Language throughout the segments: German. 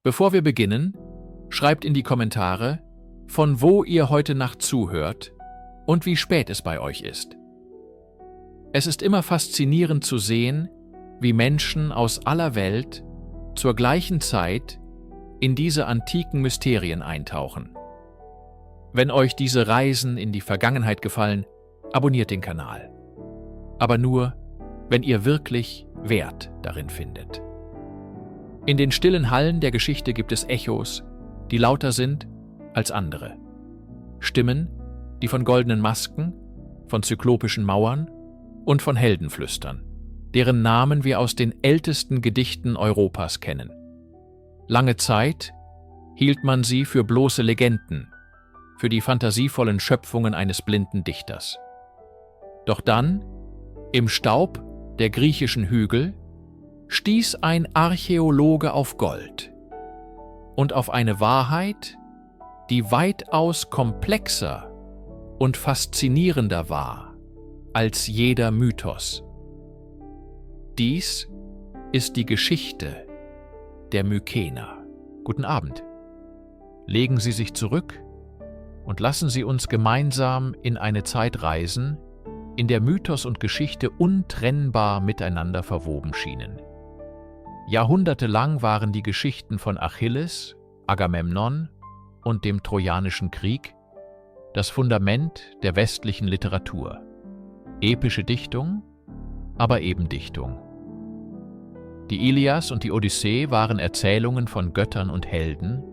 Bevor wir beginnen, schreibt in die Kommentare, von wo ihr heute Nacht zuhört und wie spät es bei euch ist. Es ist immer faszinierend zu sehen, wie Menschen aus aller Welt zur gleichen Zeit in diese antiken Mysterien eintauchen. Wenn euch diese Reisen in die Vergangenheit gefallen, abonniert den Kanal. Aber nur, wenn ihr wirklich Wert darin findet. In den stillen Hallen der Geschichte gibt es Echos, die lauter sind als andere. Stimmen, die von goldenen Masken, von zyklopischen Mauern und von Helden flüstern, deren Namen wir aus den ältesten Gedichten Europas kennen. Lange Zeit hielt man sie für bloße Legenden, für die fantasievollen Schöpfungen eines blinden Dichters. Doch dann, im Staub der griechischen Hügel, stieß ein Archäologe auf Gold und auf eine Wahrheit, die weitaus komplexer und faszinierender war als jeder Mythos. Dies ist die Geschichte der Mykener. Guten Abend. Legen Sie sich zurück und lassen Sie uns gemeinsam in eine Zeit reisen, in der Mythos und Geschichte untrennbar miteinander verwoben schienen. Jahrhundertelang waren die Geschichten von Achilles, Agamemnon und dem Trojanischen Krieg das Fundament der westlichen Literatur. Epische Dichtung, aber eben Dichtung. Die Ilias und die Odyssee waren Erzählungen von Göttern und Helden,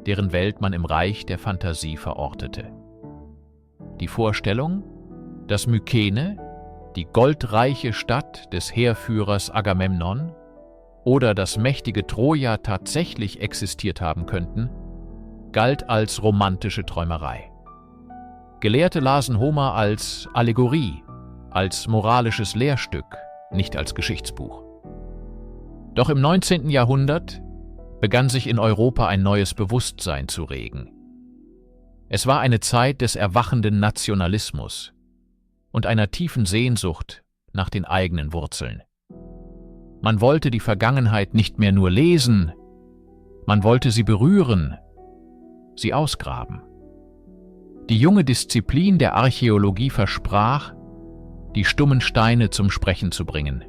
deren Welt man im Reich der Fantasie verortete. Die Vorstellung, dass Mykene, die goldreiche Stadt des Heerführers Agamemnon, oder das mächtige Troja tatsächlich existiert haben könnten, galt als romantische Träumerei. Gelehrte lasen Homer als Allegorie, als moralisches Lehrstück, nicht als Geschichtsbuch. Doch im 19. Jahrhundert begann sich in Europa ein neues Bewusstsein zu regen. Es war eine Zeit des erwachenden Nationalismus und einer tiefen Sehnsucht nach den eigenen Wurzeln. Man wollte die Vergangenheit nicht mehr nur lesen, man wollte sie berühren, sie ausgraben. Die junge Disziplin der Archäologie versprach, die stummen Steine zum Sprechen zu bringen.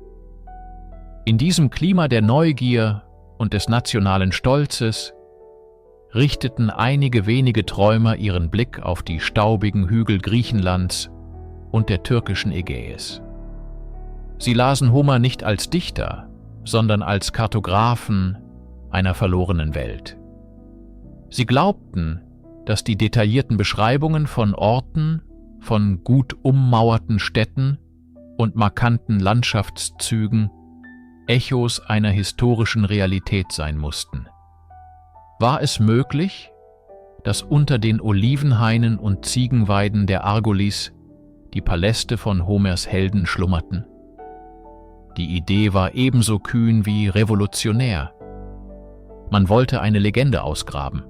In diesem Klima der Neugier und des nationalen Stolzes richteten einige wenige Träumer ihren Blick auf die staubigen Hügel Griechenlands und der türkischen Ägäis. Sie lasen Homer nicht als Dichter, sondern als Kartografen einer verlorenen Welt. Sie glaubten, dass die detaillierten Beschreibungen von Orten, von gut ummauerten Städten und markanten Landschaftszügen Echos einer historischen Realität sein mussten. War es möglich, dass unter den Olivenhainen und Ziegenweiden der Argolis die Paläste von Homers Helden schlummerten? Die Idee war ebenso kühn wie revolutionär. Man wollte eine Legende ausgraben.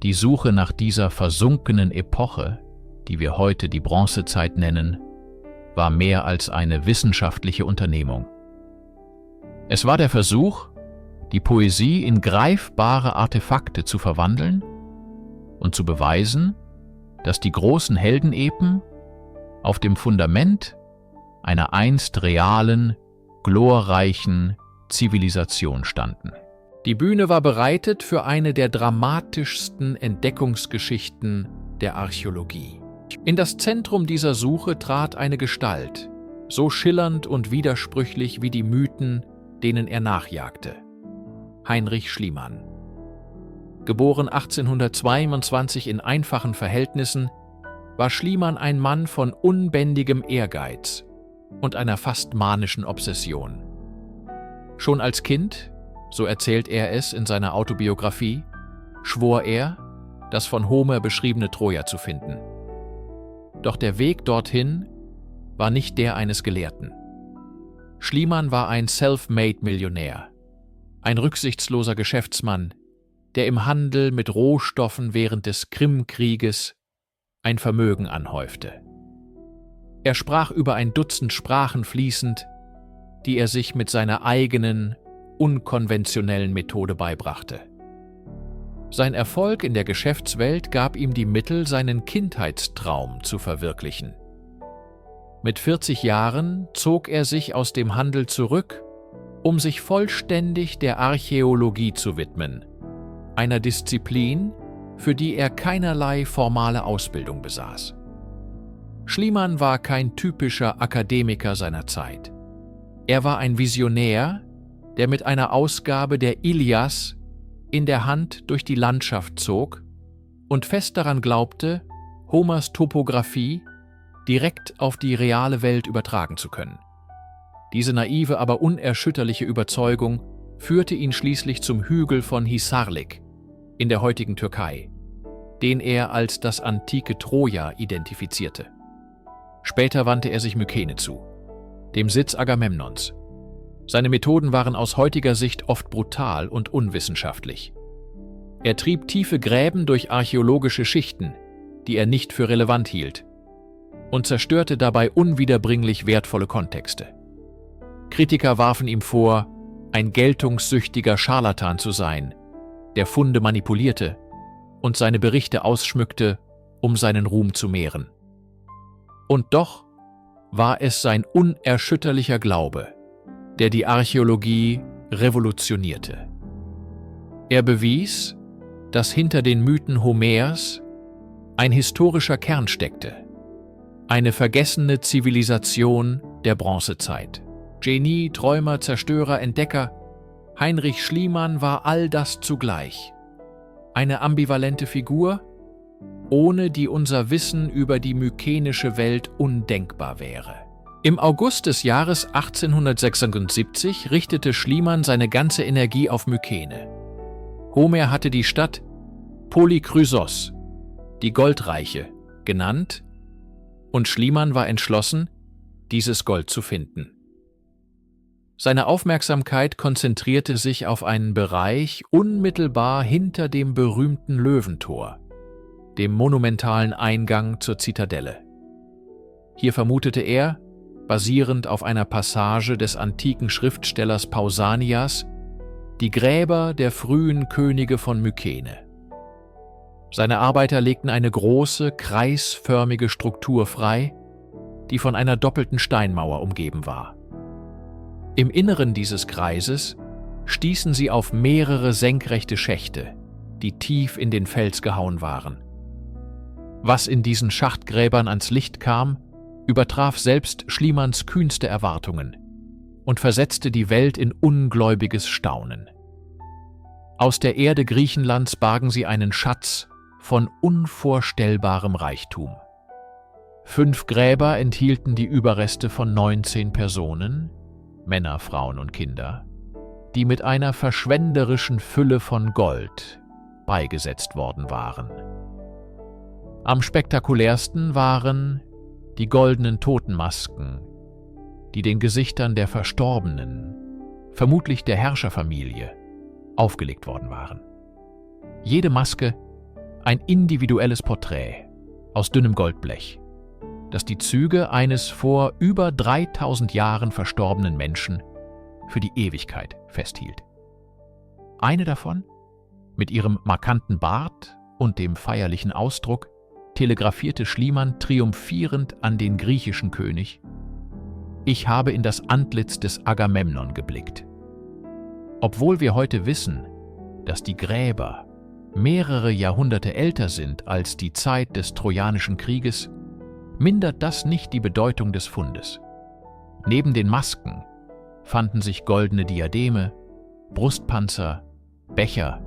Die Suche nach dieser versunkenen Epoche, die wir heute die Bronzezeit nennen, war mehr als eine wissenschaftliche Unternehmung. Es war der Versuch, die Poesie in greifbare Artefakte zu verwandeln und zu beweisen, dass die großen Heldenepen auf dem Fundament einer einst realen, glorreichen Zivilisation standen. Die Bühne war bereitet für eine der dramatischsten Entdeckungsgeschichten der Archäologie. In das Zentrum dieser Suche trat eine Gestalt, so schillernd und widersprüchlich wie die Mythen, denen er nachjagte: Heinrich Schliemann. Geboren 1822 in einfachen Verhältnissen, war Schliemann ein Mann von unbändigem Ehrgeiz und einer fast manischen Obsession. Schon als Kind, so erzählt er es in seiner Autobiografie, schwor er, das von Homer beschriebene Troja zu finden. Doch der Weg dorthin war nicht der eines Gelehrten. Schliemann war ein Self-Made-Millionär, ein rücksichtsloser Geschäftsmann, der im Handel mit Rohstoffen während des Krimkrieges ein Vermögen anhäufte. Er sprach über ein Dutzend Sprachen fließend, die er sich mit seiner eigenen, unkonventionellen Methode beibrachte. Sein Erfolg in der Geschäftswelt gab ihm die Mittel, seinen Kindheitstraum zu verwirklichen. Mit 40 Jahren zog er sich aus dem Handel zurück, um sich vollständig der Archäologie zu widmen, einer Disziplin, für die er keinerlei formale Ausbildung besaß. Schliemann war kein typischer Akademiker seiner Zeit. Er war ein Visionär, der mit einer Ausgabe der Ilias in der Hand durch die Landschaft zog und fest daran glaubte, Homers Topographie direkt auf die reale Welt übertragen zu können. Diese naive, aber unerschütterliche Überzeugung führte ihn schließlich zum Hügel von Hisarlik in der heutigen Türkei, den er als das antike Troja identifizierte. Später wandte er sich Mykene zu, dem Sitz Agamemnons. Seine Methoden waren aus heutiger Sicht oft brutal und unwissenschaftlich. Er trieb tiefe Gräben durch archäologische Schichten, die er nicht für relevant hielt, und zerstörte dabei unwiederbringlich wertvolle Kontexte. Kritiker warfen ihm vor, ein geltungssüchtiger Scharlatan zu sein, der Funde manipulierte und seine Berichte ausschmückte, um seinen Ruhm zu mehren. Und doch war es sein unerschütterlicher Glaube, der die Archäologie revolutionierte. Er bewies, dass hinter den Mythen Homers ein historischer Kern steckte, eine vergessene Zivilisation der Bronzezeit. Genie, Träumer, Zerstörer, Entdecker, Heinrich Schliemann war all das zugleich. Eine ambivalente Figur, ohne die unser Wissen über die mykenische Welt undenkbar wäre. Im August des Jahres 1876 richtete Schliemann seine ganze Energie auf Mykene. Homer hatte die Stadt Polychrysos, die Goldreiche, genannt, und Schliemann war entschlossen, dieses Gold zu finden. Seine Aufmerksamkeit konzentrierte sich auf einen Bereich unmittelbar hinter dem berühmten Löwentor, dem monumentalen Eingang zur Zitadelle. Hier vermutete er, basierend auf einer Passage des antiken Schriftstellers Pausanias, die Gräber der frühen Könige von Mykene. Seine Arbeiter legten eine große, kreisförmige Struktur frei, die von einer doppelten Steinmauer umgeben war. Im Inneren dieses Kreises stießen sie auf mehrere senkrechte Schächte, die tief in den Fels gehauen waren. Was in diesen Schachtgräbern ans Licht kam, übertraf selbst Schliemanns kühnste Erwartungen und versetzte die Welt in ungläubiges Staunen. Aus der Erde Griechenlands bargen sie einen Schatz von unvorstellbarem Reichtum. 5 Gräber enthielten die Überreste von 19 Personen, Männer, Frauen und Kinder, die mit einer verschwenderischen Fülle von Gold beigesetzt worden waren. Am spektakulärsten waren die goldenen Totenmasken, die den Gesichtern der Verstorbenen, vermutlich der Herrscherfamilie, aufgelegt worden waren. Jede Maske ein individuelles Porträt aus dünnem Goldblech, das die Züge eines vor über 3000 Jahren verstorbenen Menschen für die Ewigkeit festhielt. Eine davon, mit ihrem markanten Bart und dem feierlichen Ausdruck, telegrafierte Schliemann triumphierend an den griechischen König: Ich habe in das Antlitz des Agamemnon geblickt. Obwohl wir heute wissen, dass die Gräber mehrere Jahrhunderte älter sind als die Zeit des Trojanischen Krieges, mindert das nicht die Bedeutung des Fundes. Neben den Masken fanden sich goldene Diademe, Brustpanzer, Becher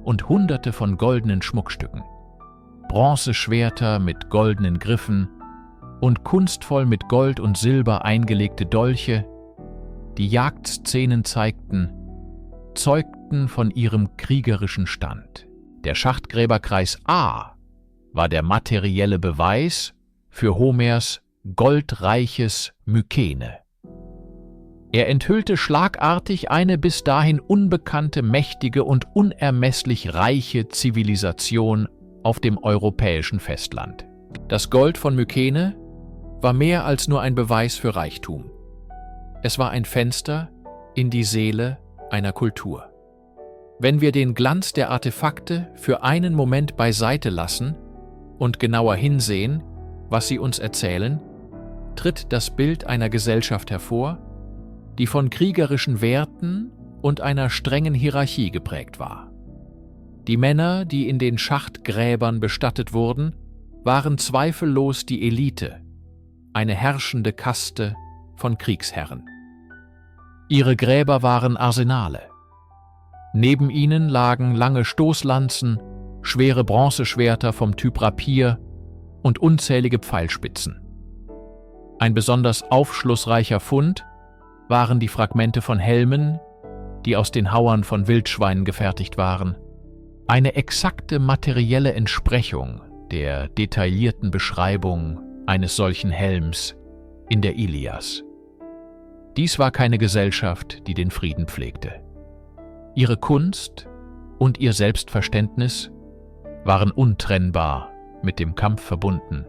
und Hunderte von goldenen Schmuckstücken, Bronzeschwerter mit goldenen Griffen und kunstvoll mit Gold und Silber eingelegte Dolche, die Jagdszenen zeigten von ihrem kriegerischen Stand. Der Schachtgräberkreis A war der materielle Beweis für Homers goldreiches Mykene. Er enthüllte schlagartig eine bis dahin unbekannte, mächtige und unermesslich reiche Zivilisation auf dem europäischen Festland. Das Gold von Mykene war mehr als nur ein Beweis für Reichtum. Es war ein Fenster in die Seele einer Kultur. Wenn wir den Glanz der Artefakte für einen Moment beiseite lassen und genauer hinsehen, was sie uns erzählen, tritt das Bild einer Gesellschaft hervor, die von kriegerischen Werten und einer strengen Hierarchie geprägt war. Die Männer, die in den Schachtgräbern bestattet wurden, waren zweifellos die Elite, eine herrschende Kaste von Kriegsherren. Ihre Gräber waren Arsenale. Neben ihnen lagen lange Stoßlanzen, schwere Bronzeschwerter vom Typ Rapier und unzählige Pfeilspitzen. Ein besonders aufschlussreicher Fund waren die Fragmente von Helmen, die aus den Hauern von Wildschweinen gefertigt waren. Eine exakte materielle Entsprechung der detaillierten Beschreibung eines solchen Helms in der Ilias. Dies war keine Gesellschaft, die den Frieden pflegte. Ihre Kunst und ihr Selbstverständnis waren untrennbar mit dem Kampf verbunden.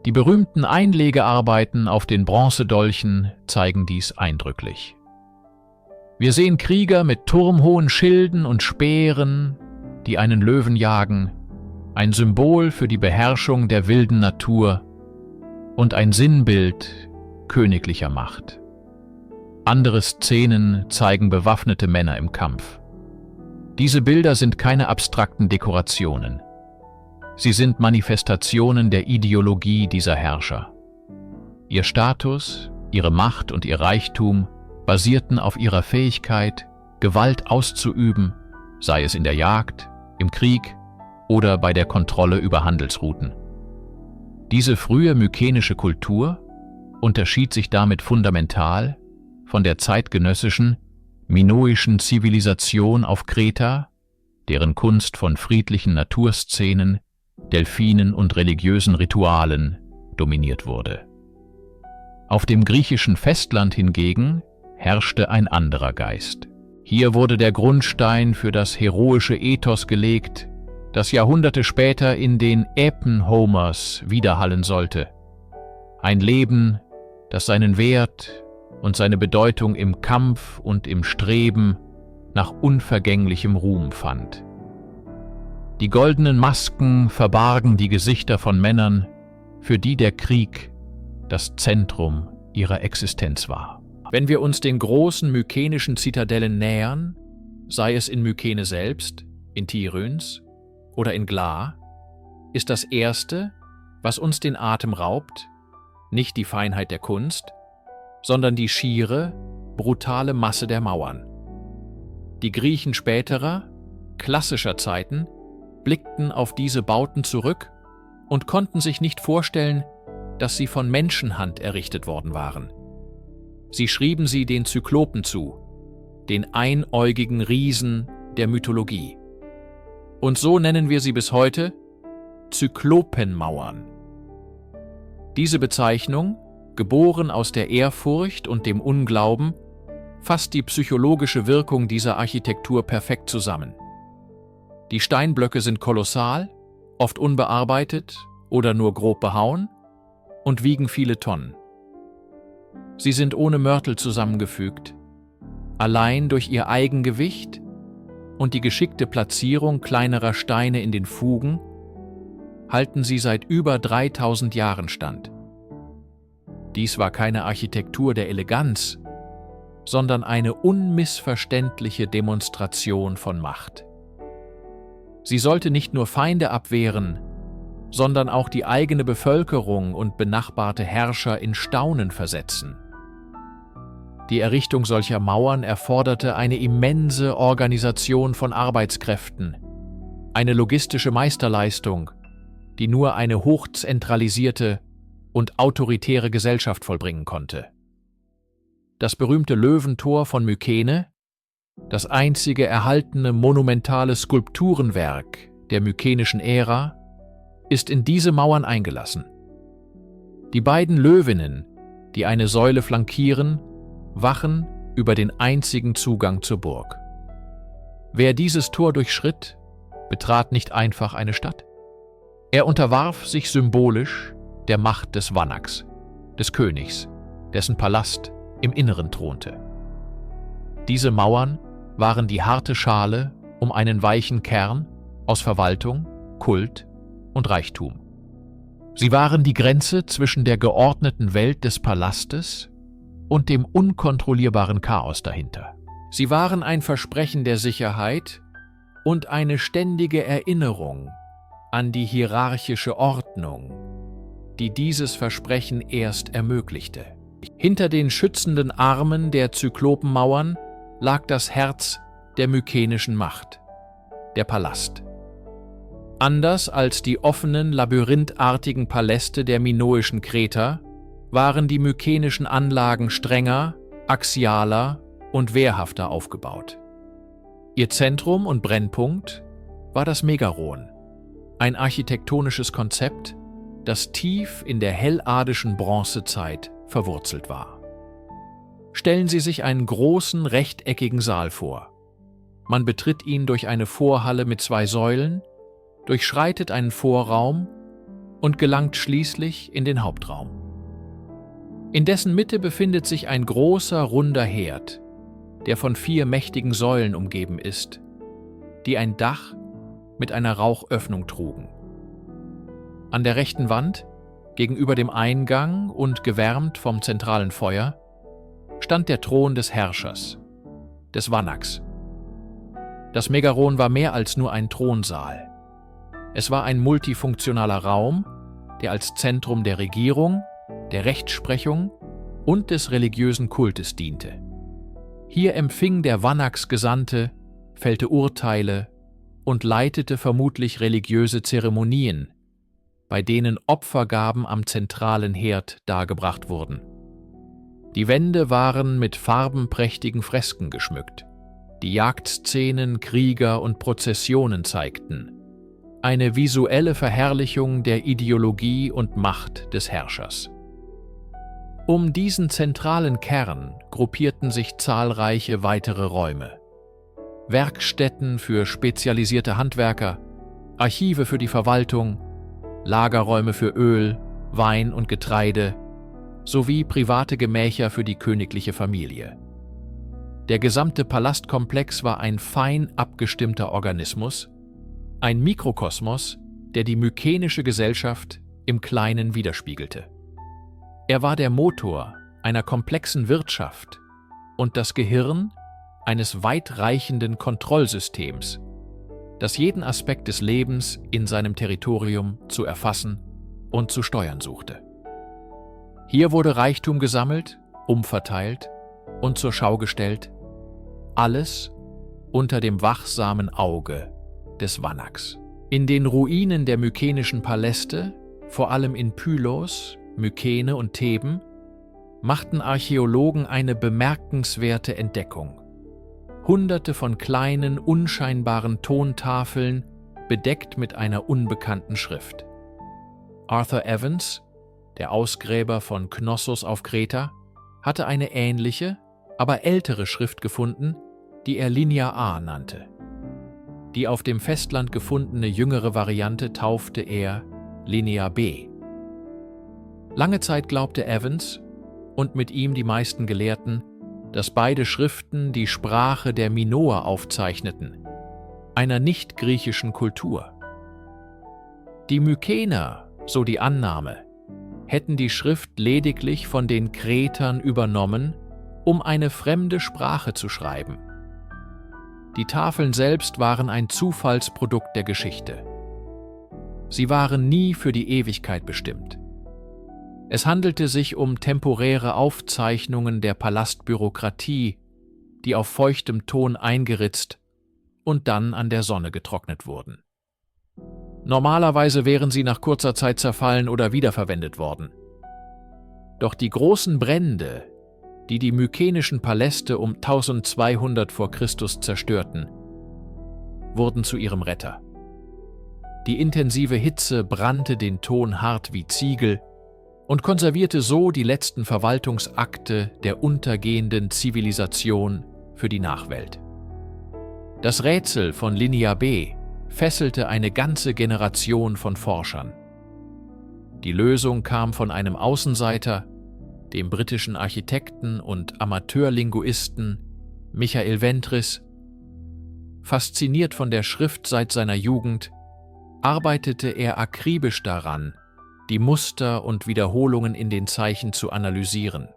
Die berühmten Einlegearbeiten auf den Bronzedolchen zeigen dies eindrücklich. Wir sehen Krieger mit turmhohen Schilden und Speeren, die einen Löwen jagen, ein Symbol für die Beherrschung der wilden Natur und ein Sinnbild königlicher Macht. Andere Szenen zeigen bewaffnete Männer im Kampf. Diese Bilder sind keine abstrakten Dekorationen. Sie sind Manifestationen der Ideologie dieser Herrscher. Ihr Status, ihre Macht und ihr Reichtum basierten auf ihrer Fähigkeit, Gewalt auszuüben, sei es in der Jagd, im Krieg oder bei der Kontrolle über Handelsrouten. Diese frühe mykenische Kultur unterschied sich damit fundamental von der zeitgenössischen minoischen Zivilisation auf Kreta, deren Kunst von friedlichen Naturszenen, Delphinen und religiösen Ritualen dominiert wurde. Auf dem griechischen Festland hingegen herrschte ein anderer Geist. Hier wurde der Grundstein für das heroische Ethos gelegt, das Jahrhunderte später in den Epen Homers widerhallen sollte. Ein Leben, das seinen Wert und seine Bedeutung im Kampf und im Streben nach unvergänglichem Ruhm fand. Die goldenen Masken verbargen die Gesichter von Männern, für die der Krieg das Zentrum ihrer Existenz war. Wenn wir uns den großen mykenischen Zitadellen nähern, sei es in Mykene selbst, in Tiryns oder in Gla, ist das Erste, was uns den Atem raubt, nicht die Feinheit der Kunst, sondern die schiere, brutale Masse der Mauern. Die Griechen späterer, klassischer Zeiten blickten auf diese Bauten zurück und konnten sich nicht vorstellen, dass sie von Menschenhand errichtet worden waren. Sie schrieben sie den Zyklopen zu, den einäugigen Riesen der Mythologie. Und so nennen wir sie bis heute Zyklopenmauern. Diese Bezeichnung, geboren aus der Ehrfurcht und dem Unglauben, fasst die psychologische Wirkung dieser Architektur perfekt zusammen. Die Steinblöcke sind kolossal, oft unbearbeitet oder nur grob behauen und wiegen viele Tonnen. Sie sind ohne Mörtel zusammengefügt. Allein durch ihr Eigengewicht und die geschickte Platzierung kleinerer Steine in den Fugen halten sie seit über 3000 Jahren stand. Dies war keine Architektur der Eleganz, sondern eine unmissverständliche Demonstration von Macht. Sie sollte nicht nur Feinde abwehren, sondern auch die eigene Bevölkerung und benachbarte Herrscher in Staunen versetzen. Die Errichtung solcher Mauern erforderte eine immense Organisation von Arbeitskräften, eine logistische Meisterleistung, die nur eine hochzentralisierte und autoritäre Gesellschaft vollbringen konnte. Das berühmte Löwentor von Mykene, das einzige erhaltene monumentale Skulpturenwerk der mykenischen Ära, ist in diese Mauern eingelassen. Die beiden Löwinnen, die eine Säule flankieren, wachen über den einzigen Zugang zur Burg. Wer dieses Tor durchschritt, betrat nicht einfach eine Stadt. Er unterwarf sich symbolisch der Macht des Vanaks, des Königs, dessen Palast im Inneren thronte. Diese Mauern waren die harte Schale um einen weichen Kern aus Verwaltung, Kult und Reichtum. Sie waren die Grenze zwischen der geordneten Welt des Palastes und dem unkontrollierbaren Chaos dahinter. Sie waren ein Versprechen der Sicherheit und eine ständige Erinnerung an die hierarchische Ordnung, die dieses Versprechen erst ermöglichte. Hinter den schützenden Armen der Zyklopenmauern lag das Herz der mykenischen Macht, der Palast. Anders als die offenen, labyrinthartigen Paläste der minoischen Kreter waren die mykenischen Anlagen strenger, axialer und wehrhafter aufgebaut. Ihr Zentrum und Brennpunkt war das Megaron, ein architektonisches Konzept, das tief in der helladischen Bronzezeit verwurzelt war. Stellen Sie sich einen großen, rechteckigen Saal vor. Man betritt ihn durch eine Vorhalle mit 2 Säulen, durchschreitet einen Vorraum und gelangt schließlich in den Hauptraum. In dessen Mitte befindet sich ein großer, runder Herd, der von 4 mächtigen Säulen umgeben ist, die ein Dach mit einer Rauchöffnung trugen. An der rechten Wand, gegenüber dem Eingang und gewärmt vom zentralen Feuer, stand der Thron des Herrschers, des Vanax. Das Megaron war mehr als nur ein Thronsaal. Es war ein multifunktionaler Raum, der als Zentrum der Regierung, der Rechtsprechung und des religiösen Kultes diente. Hier empfing der Vanax Gesandte, fällte Urteile und leitete vermutlich religiöse Zeremonien, bei denen Opfergaben am zentralen Herd dargebracht wurden. Die Wände waren mit farbenprächtigen Fresken geschmückt, die Jagdszenen, Krieger und Prozessionen zeigten, eine visuelle Verherrlichung der Ideologie und Macht des Herrschers. Um diesen zentralen Kern gruppierten sich zahlreiche weitere Räume. Werkstätten für spezialisierte Handwerker, Archive für die Verwaltung, Lagerräume für Öl, Wein und Getreide sowie private Gemächer für die königliche Familie. Der gesamte Palastkomplex war ein fein abgestimmter Organismus, ein Mikrokosmos, der die mykenische Gesellschaft im Kleinen widerspiegelte. Er war der Motor einer komplexen Wirtschaft und das Gehirn eines weitreichenden Kontrollsystems, das jeden Aspekt des Lebens in seinem Territorium zu erfassen und zu steuern suchte. Hier wurde Reichtum gesammelt, umverteilt und zur Schau gestellt, alles unter dem wachsamen Auge des Vanax. In den Ruinen der mykenischen Paläste, vor allem in Pylos, Mykene und Theben, machten Archäologen eine bemerkenswerte Entdeckung. Hunderte von kleinen, unscheinbaren Tontafeln, bedeckt mit einer unbekannten Schrift. Arthur Evans, der Ausgräber von Knossos auf Kreta, hatte eine ähnliche, aber ältere Schrift gefunden, die er Linear A nannte. Die auf dem Festland gefundene jüngere Variante taufte er Linear B. Lange Zeit glaubte Evans und mit ihm die meisten Gelehrten, dass beide Schriften die Sprache der Minoer aufzeichneten, einer nicht-griechischen Kultur. Die Mykener, so die Annahme, hätten die Schrift lediglich von den Kretern übernommen, um eine fremde Sprache zu schreiben. Die Tafeln selbst waren ein Zufallsprodukt der Geschichte. Sie waren nie für die Ewigkeit bestimmt. Es handelte sich um temporäre Aufzeichnungen der Palastbürokratie, die auf feuchtem Ton eingeritzt und dann an der Sonne getrocknet wurden. Normalerweise wären sie nach kurzer Zeit zerfallen oder wiederverwendet worden. Doch die großen Brände, die die mykenischen Paläste um 1200 vor Christus zerstörten, wurden zu ihrem Retter. Die intensive Hitze brannte den Ton hart wie Ziegel und konservierte so die letzten Verwaltungsakte der untergehenden Zivilisation für die Nachwelt. Das Rätsel von Linear B fesselte eine ganze Generation von Forschern. Die Lösung kam von einem Außenseiter, dem britischen Architekten und Amateurlinguisten Michael Ventris, Fasziniert von der Schrift seit seiner Jugend, arbeitete er akribisch daran, die Muster und Wiederholungen in den Zeichen zu analysieren.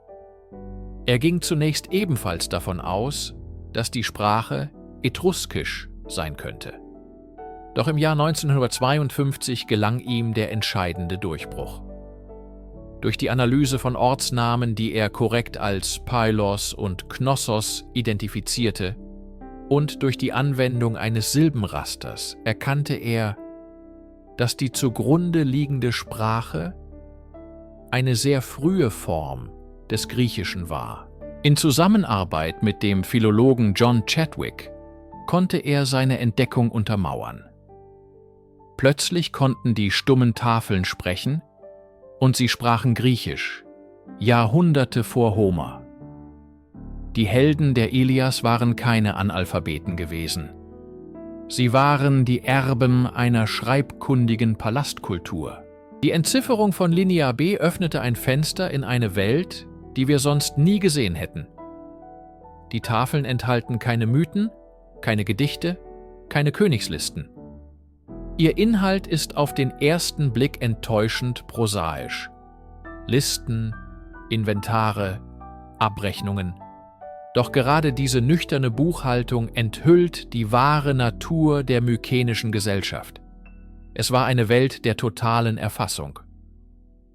Er ging zunächst ebenfalls davon aus, dass die Sprache etruskisch sein könnte. Doch im Jahr 1952 gelang ihm der entscheidende Durchbruch. Durch die Analyse von Ortsnamen, die er korrekt als Pylos und Knossos identifizierte, und durch die Anwendung eines Silbenrasters erkannte er, dass die zugrunde liegende Sprache eine sehr frühe Form des Griechischen war. In Zusammenarbeit mit dem Philologen John Chadwick konnte er seine Entdeckung untermauern. Plötzlich konnten die stummen Tafeln sprechen, und sie sprachen Griechisch, Jahrhunderte vor Homer. Die Helden der Ilias waren keine Analphabeten gewesen. Sie waren die Erben einer schreibkundigen Palastkultur. Die Entzifferung von Linear B öffnete ein Fenster in eine Welt, die wir sonst nie gesehen hätten. Die Tafeln enthalten keine Mythen, keine Gedichte, keine Königslisten. Ihr Inhalt ist auf den ersten Blick enttäuschend prosaisch. Listen, Inventare, Abrechnungen. Doch gerade diese nüchterne Buchhaltung enthüllt die wahre Natur der mykenischen Gesellschaft. Es war eine Welt der totalen Erfassung.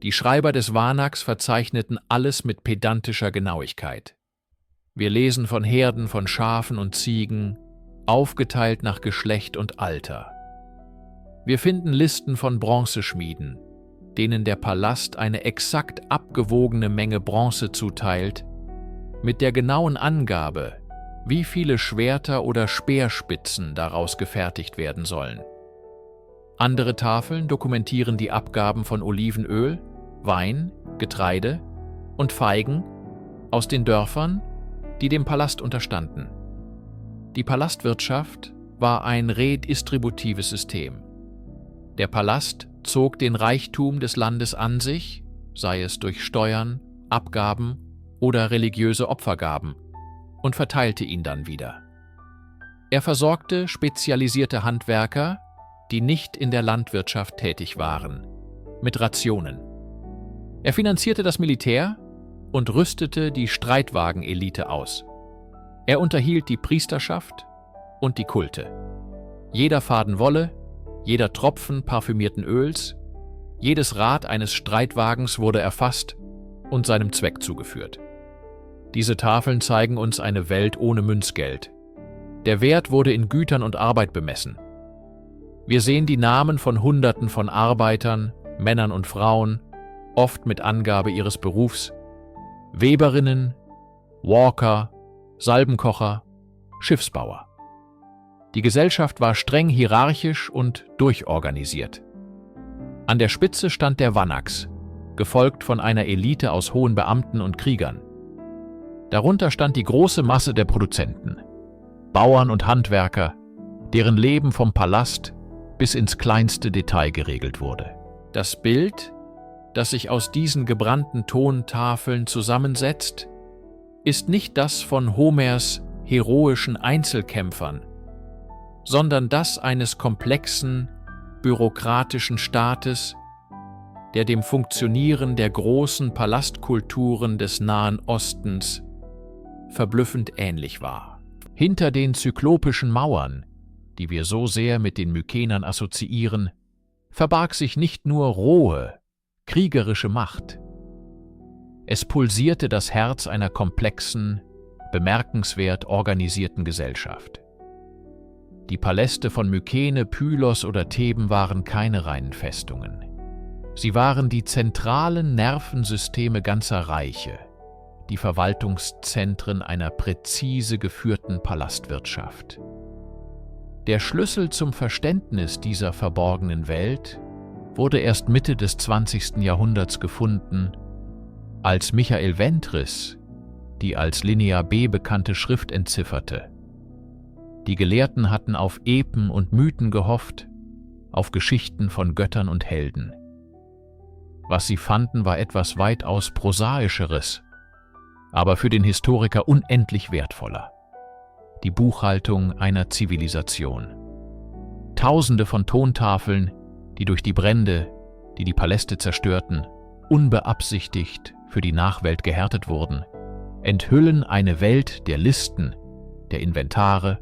Die Schreiber des Varnaks verzeichneten alles mit pedantischer Genauigkeit. Wir lesen von Herden von Schafen und Ziegen, aufgeteilt nach Geschlecht und Alter. Wir finden Listen von Bronzeschmieden, denen der Palast eine exakt abgewogene Menge Bronze zuteilt, mit der genauen Angabe, wie viele Schwerter oder Speerspitzen daraus gefertigt werden sollen. Andere Tafeln dokumentieren die Abgaben von Olivenöl, Wein, Getreide und Feigen aus den Dörfern, die dem Palast unterstanden. Die Palastwirtschaft war ein redistributives System. Der Palast zog den Reichtum des Landes an sich, sei es durch Steuern, Abgaben oder religiöse Opfergaben, und verteilte ihn dann wieder. Er versorgte spezialisierte Handwerker, die nicht in der Landwirtschaft tätig waren, mit Rationen. Er finanzierte das Militär und rüstete die Streitwagenelite aus. Er unterhielt die Priesterschaft und die Kulte. Jeder Faden Wolle, jeder Tropfen parfümierten Öls, jedes Rad eines Streitwagens wurde erfasst und seinem Zweck zugeführt. Diese Tafeln zeigen uns eine Welt ohne Münzgeld. Der Wert wurde in Gütern und Arbeit bemessen. Wir sehen die Namen von Hunderten von Arbeitern, Männern und Frauen, oft mit Angabe ihres Berufs: Weberinnen, Walker, Salbenkocher, Schiffsbauer. Die Gesellschaft war streng hierarchisch und durchorganisiert. An der Spitze stand der Vanax, gefolgt von einer Elite aus hohen Beamten und Kriegern. Darunter stand die große Masse der Produzenten, Bauern und Handwerker, deren Leben vom Palast bis ins kleinste Detail geregelt wurde. Das Bild, das sich aus diesen gebrannten Tontafeln zusammensetzt, ist nicht das von Homers heroischen Einzelkämpfern, sondern das eines komplexen, bürokratischen Staates, der dem Funktionieren der großen Palastkulturen des Nahen Ostens verblüffend ähnlich war. Hinter den zyklopischen Mauern, die wir so sehr mit den Mykenern assoziieren, verbarg sich nicht nur rohe, kriegerische Macht. Es pulsierte das Herz einer komplexen, bemerkenswert organisierten Gesellschaft. Die Paläste von Mykene, Pylos oder Theben waren keine reinen Festungen. Sie waren die zentralen Nervensysteme ganzer Reiche, die Verwaltungszentren einer präzise geführten Palastwirtschaft. Der Schlüssel zum Verständnis dieser verborgenen Welt wurde erst Mitte des 20. Jahrhunderts gefunden, als Michael Ventris die als Linear B bekannte Schrift entzifferte. Die Gelehrten hatten auf Epen und Mythen gehofft, auf Geschichten von Göttern und Helden. Was sie fanden, war etwas weitaus Prosaischeres, aber für den Historiker unendlich wertvoller: die Buchhaltung einer Zivilisation. Tausende von Tontafeln, die durch die Brände, die die Paläste zerstörten, unbeabsichtigt für die Nachwelt gehärtet wurden, enthüllen eine Welt der Listen, der Inventare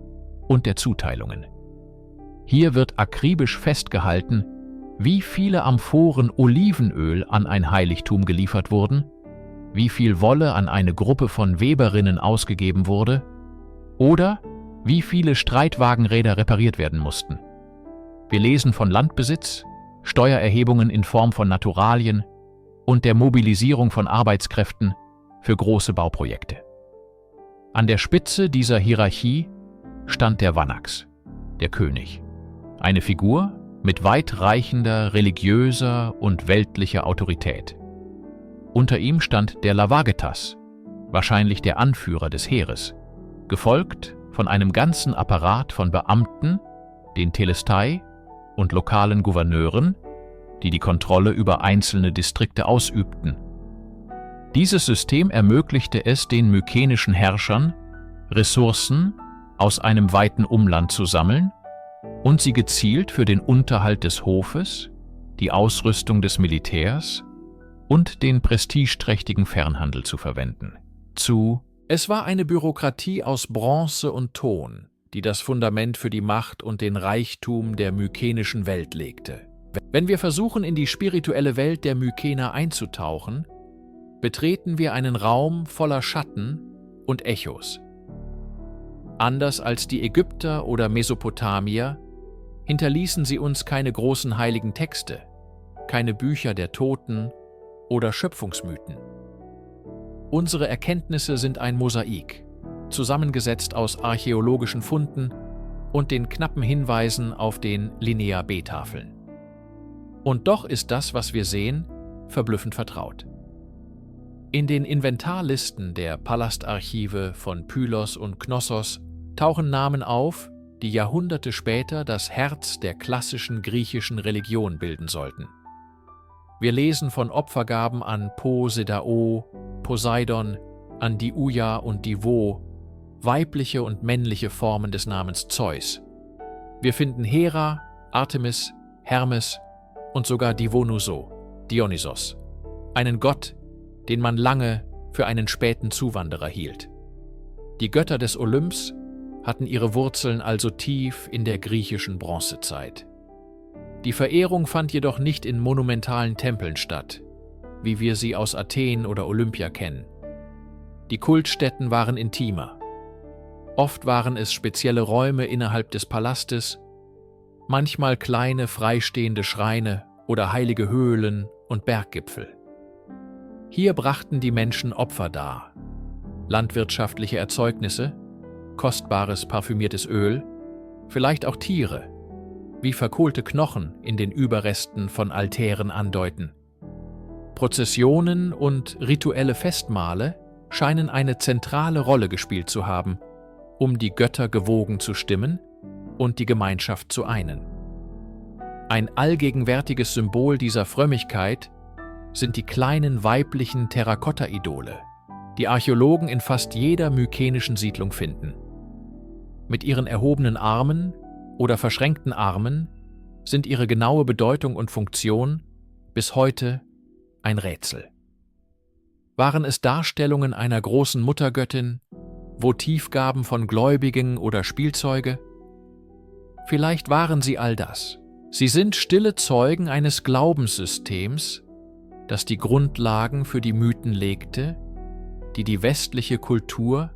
und der Zuteilungen. Hier wird akribisch festgehalten, wie viele Amphoren Olivenöl an ein Heiligtum geliefert wurden, wie viel Wolle an eine Gruppe von Weberinnen ausgegeben wurde oder wie viele Streitwagenräder repariert werden mussten. Wir lesen von Landbesitz, Steuererhebungen in Form von Naturalien und der Mobilisierung von Arbeitskräften für große Bauprojekte. An der Spitze dieser Hierarchie stand der Vanax, der König, eine Figur mit weitreichender religiöser und weltlicher Autorität. Unter ihm stand der Lavagetas, wahrscheinlich der Anführer des Heeres, gefolgt von einem ganzen Apparat von Beamten, den Telestai und lokalen Gouverneuren, die die Kontrolle über einzelne Distrikte ausübten. Dieses System ermöglichte es den mykenischen Herrschern, Ressourcen aus einem weiten Umland zu sammeln und sie gezielt für den Unterhalt des Hofes, die Ausrüstung des Militärs und den prestigeträchtigen Fernhandel zu verwenden. Es war eine Bürokratie aus Bronze und Ton, die das Fundament für die Macht und den Reichtum der mykenischen Welt legte. Wenn wir versuchen, in die spirituelle Welt der Mykener einzutauchen, betreten wir einen Raum voller Schatten und Echos. Anders als die Ägypter oder Mesopotamier hinterließen sie uns keine großen heiligen Texte, keine Bücher der Toten oder Schöpfungsmythen. Unsere Erkenntnisse sind ein Mosaik, zusammengesetzt aus archäologischen Funden und den knappen Hinweisen auf den Linear-B-Tafeln. Und doch ist das, was wir sehen, verblüffend vertraut. In den Inventarlisten der Palastarchive von Pylos und Knossos tauchen Namen auf, die Jahrhunderte später das Herz der klassischen griechischen Religion bilden sollten. Wir lesen von Opfergaben an Po-Sedao, Poseidon, an Diuja und Divo, weibliche und männliche Formen des Namens Zeus. Wir finden Hera, Artemis, Hermes und sogar Dionysos, Dionysos, einen Gott, den man lange für einen späten Zuwanderer hielt. Die Götter des Olymps hatten ihre Wurzeln also tief in der griechischen Bronzezeit. Die Verehrung fand jedoch nicht in monumentalen Tempeln statt, wie wir sie aus Athen oder Olympia kennen. Die Kultstätten waren intimer. Oft waren es spezielle Räume innerhalb des Palastes, manchmal kleine freistehende Schreine oder heilige Höhlen und Berggipfel. Hier brachten die Menschen Opfer dar, landwirtschaftliche Erzeugnisse, kostbares parfümiertes Öl, vielleicht auch Tiere, wie verkohlte Knochen in den Überresten von Altären andeuten. Prozessionen und rituelle Festmahle scheinen eine zentrale Rolle gespielt zu haben, um die Götter gewogen zu stimmen und die Gemeinschaft zu einen. Ein allgegenwärtiges Symbol dieser Frömmigkeit sind die kleinen weiblichen Terrakotta-Idole, die Archäologen in fast jeder mykenischen Siedlung finden. Mit ihren erhobenen Armen oder verschränkten Armen sind ihre genaue Bedeutung und Funktion bis heute ein Rätsel. Waren es Darstellungen einer großen Muttergöttin, Votivgaben von Gläubigen oder Spielzeuge? Vielleicht waren sie all das. Sie sind stille Zeugen eines Glaubenssystems, das die Grundlagen für die Mythen legte, die die westliche Kultur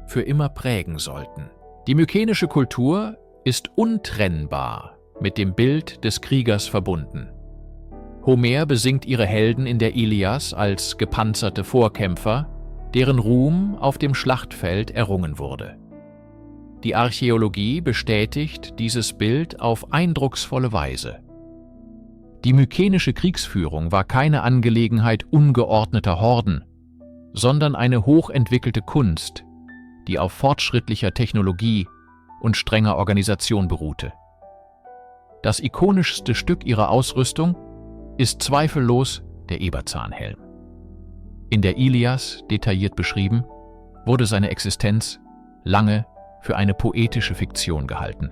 für immer prägen sollten. Die mykenische Kultur ist untrennbar mit dem Bild des Kriegers verbunden. Homer besingt ihre Helden in der Ilias als gepanzerte Vorkämpfer, deren Ruhm auf dem Schlachtfeld errungen wurde. Die Archäologie bestätigt dieses Bild auf eindrucksvolle Weise. Die mykenische Kriegsführung war keine Angelegenheit ungeordneter Horden, sondern eine hochentwickelte Kunst, die auf fortschrittlicher Technologie und strenger Organisation beruhte. Das ikonischste Stück ihrer Ausrüstung ist zweifellos der Eberzahnhelm. In der Ilias, detailliert beschrieben, wurde seine Existenz lange für eine poetische Fiktion gehalten,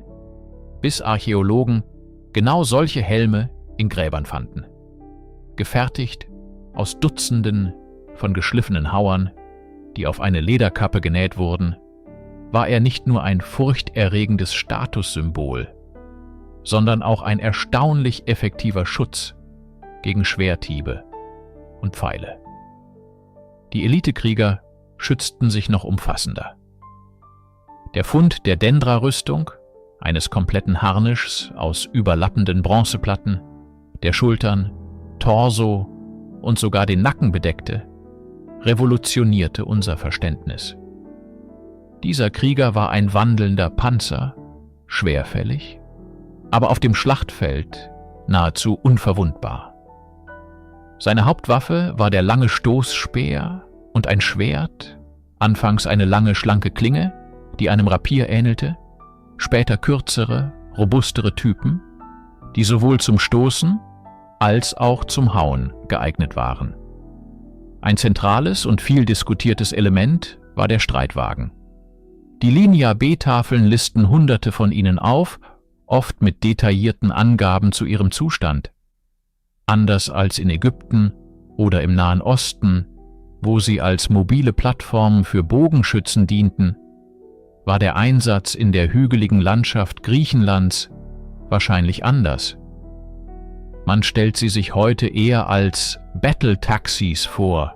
bis Archäologen genau solche Helme in Gräbern fanden. Gefertigt aus Dutzenden von geschliffenen Hauern, die auf eine Lederkappe genäht wurden, war er nicht nur ein furchterregendes Statussymbol, sondern auch ein erstaunlich effektiver Schutz gegen Schwerthiebe und Pfeile. Die Elitekrieger schützten sich noch umfassender. Der Fund der Dendra-Rüstung, eines kompletten Harnischs aus überlappenden Bronzeplatten, der Schultern, Torso und sogar den Nacken bedeckte, revolutionierte unser Verständnis. Dieser Krieger war ein wandelnder Panzer, schwerfällig, aber auf dem Schlachtfeld nahezu unverwundbar. Seine Hauptwaffe war der lange Stoßspeer und ein Schwert, anfangs eine lange, schlanke Klinge, die einem Rapier ähnelte, später kürzere, robustere Typen, die sowohl zum Stoßen als auch zum Hauen geeignet waren. Ein zentrales und viel diskutiertes Element war der Streitwagen. Die Linia-B-Tafeln listen Hunderte von ihnen auf, oft mit detaillierten Angaben zu ihrem Zustand. Anders als in Ägypten oder im Nahen Osten, wo sie als mobile Plattformen für Bogenschützen dienten, war der Einsatz in der hügeligen Landschaft Griechenlands wahrscheinlich anders. Man stellt sie sich heute eher als Battle-Taxis vor,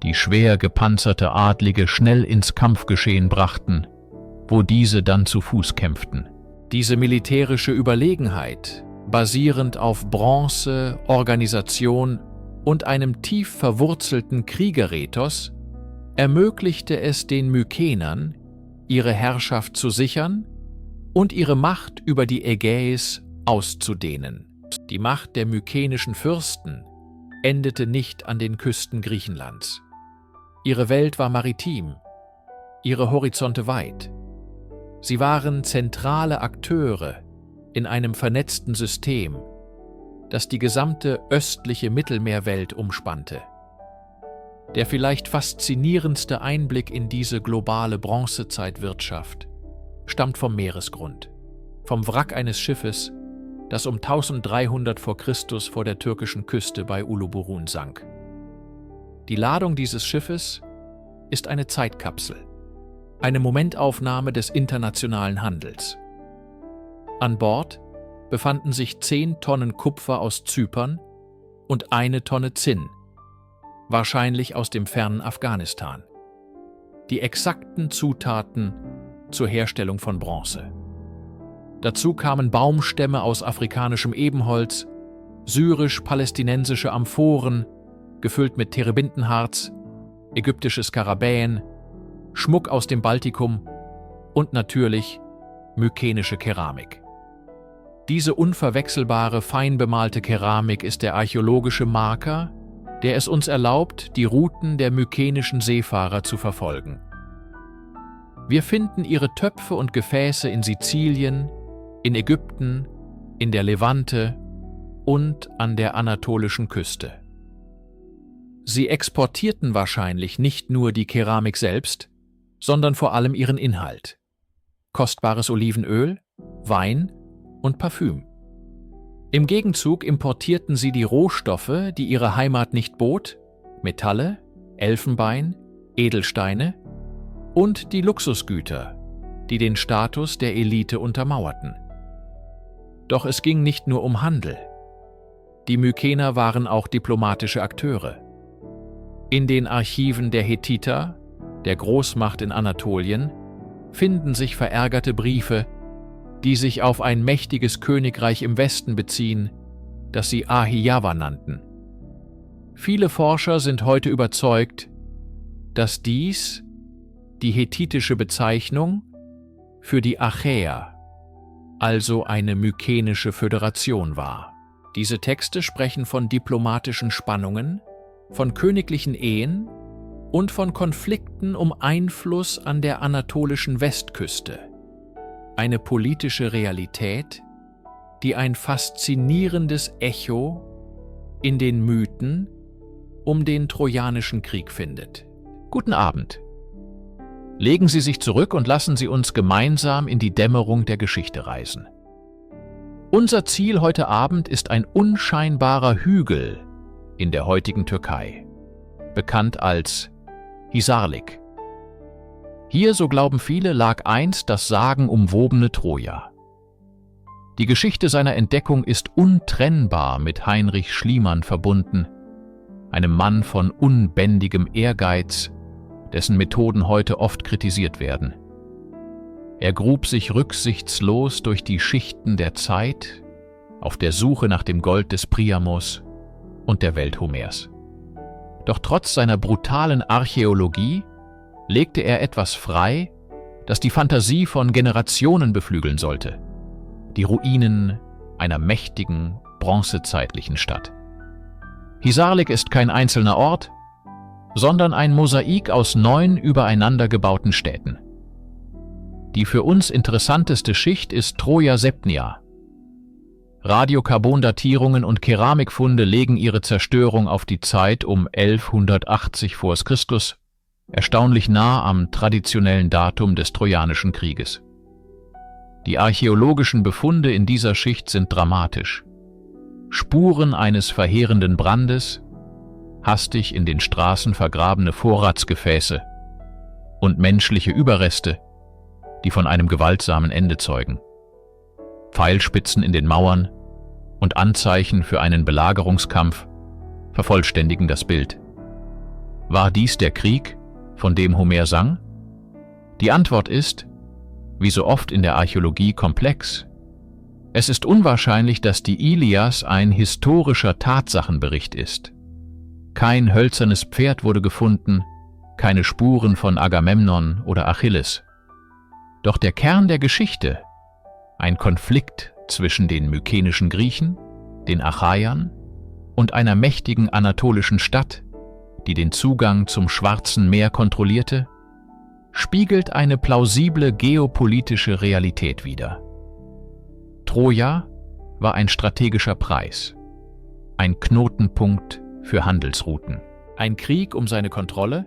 die schwer gepanzerte Adlige schnell ins Kampfgeschehen brachten, wo diese dann zu Fuß kämpften. Diese militärische Überlegenheit, basierend auf Bronze, Organisation und einem tief verwurzelten Kriegerethos, ermöglichte es den Mykenern, ihre Herrschaft zu sichern und ihre Macht über die Ägäis auszudehnen. Die Macht der mykenischen Fürsten endete nicht an den Küsten Griechenlands. Ihre Welt war maritim, ihre Horizonte weit. Sie waren zentrale Akteure in einem vernetzten System, das die gesamte östliche Mittelmeerwelt umspannte. Der vielleicht faszinierendste Einblick in diese globale Bronzezeitwirtschaft stammt vom Meeresgrund, vom Wrack eines Schiffes, das um 1300 vor Christus vor der türkischen Küste bei Uluburun sank. Die Ladung dieses Schiffes ist eine Zeitkapsel, eine Momentaufnahme des internationalen Handels. An Bord befanden sich 10 Tonnen Kupfer aus Zypern und 1 Tonne Zinn, wahrscheinlich aus dem fernen Afghanistan. Die exakten Zutaten zur Herstellung von Bronze. Dazu kamen Baumstämme aus afrikanischem Ebenholz, syrisch-palästinensische Amphoren, gefüllt mit Terebintenharz, ägyptische Skarabäen, Schmuck aus dem Baltikum und natürlich mykenische Keramik. Diese unverwechselbare, fein bemalte Keramik ist der archäologische Marker, der es uns erlaubt, die Routen der mykenischen Seefahrer zu verfolgen. Wir finden ihre Töpfe und Gefäße in Sizilien, in Ägypten, in der Levante und an der anatolischen Küste. Sie exportierten wahrscheinlich nicht nur die Keramik selbst, sondern vor allem ihren Inhalt: kostbares Olivenöl, Wein und Parfüm. Im Gegenzug importierten sie die Rohstoffe, die ihre Heimat nicht bot: Metalle, Elfenbein, Edelsteine und die Luxusgüter, die den Status der Elite untermauerten. Doch es ging nicht nur um Handel. Die Mykener waren auch diplomatische Akteure. In den Archiven der Hethiter, der Großmacht in Anatolien, finden sich verärgerte Briefe, die sich auf ein mächtiges Königreich im Westen beziehen, das sie Ahijawa nannten. Viele Forscher sind heute überzeugt, dass dies die hethitische Bezeichnung für die Achäer, also eine mykenische Föderation war. Diese Texte sprechen von diplomatischen Spannungen, von königlichen Ehen und von Konflikten um Einfluss an der anatolischen Westküste. Eine politische Realität, die ein faszinierendes Echo in den Mythen um den Trojanischen Krieg findet. Guten Abend. Legen Sie sich zurück und lassen Sie uns gemeinsam in die Dämmerung der Geschichte reisen. Unser Ziel heute Abend ist ein unscheinbarer Hügel in der heutigen Türkei, bekannt als Hisarlik. Hier, so glauben viele, lag einst das sagenumwobene Troja. Die Geschichte seiner Entdeckung ist untrennbar mit Heinrich Schliemann verbunden, einem Mann von unbändigem Ehrgeiz, dessen Methoden heute oft kritisiert werden. Er grub sich rücksichtslos durch die Schichten der Zeit auf der Suche nach dem Gold des Priamos und der Welt Homers. Doch trotz seiner brutalen Archäologie legte er etwas frei, das die Fantasie von Generationen beflügeln sollte: die Ruinen einer mächtigen, bronzezeitlichen Stadt. Hisarlik ist kein einzelner Ort, sondern ein Mosaik aus 9 übereinander gebauten Städten. Die für uns interessanteste Schicht ist Troja Septnia. Radiokarbondatierungen und Keramikfunde legen ihre Zerstörung auf die Zeit um 1180 v. Chr. erstaunlich nah am traditionellen Datum des Trojanischen Krieges. Die archäologischen Befunde in dieser Schicht sind dramatisch. Spuren eines verheerenden Brandes, hastig in den Straßen vergrabene Vorratsgefäße und menschliche Überreste, die von einem gewaltsamen Ende zeugen. Pfeilspitzen in den Mauern und Anzeichen für einen Belagerungskampf vervollständigen das Bild. War dies der Krieg, von dem Homer sang? Die Antwort ist, wie so oft in der Archäologie, komplex. Es ist unwahrscheinlich, dass die Ilias ein historischer Tatsachenbericht ist. Kein hölzernes Pferd wurde gefunden, keine Spuren von Agamemnon oder Achilles. Doch der Kern der Geschichte, ein Konflikt zwischen den mykenischen Griechen, den Achaiern und einer mächtigen anatolischen Stadt, die den Zugang zum Schwarzen Meer kontrollierte, spiegelt eine plausible geopolitische Realität wider. Troja war ein strategischer Preis, ein Knotenpunkt für Handelsrouten. Ein Krieg um seine Kontrolle,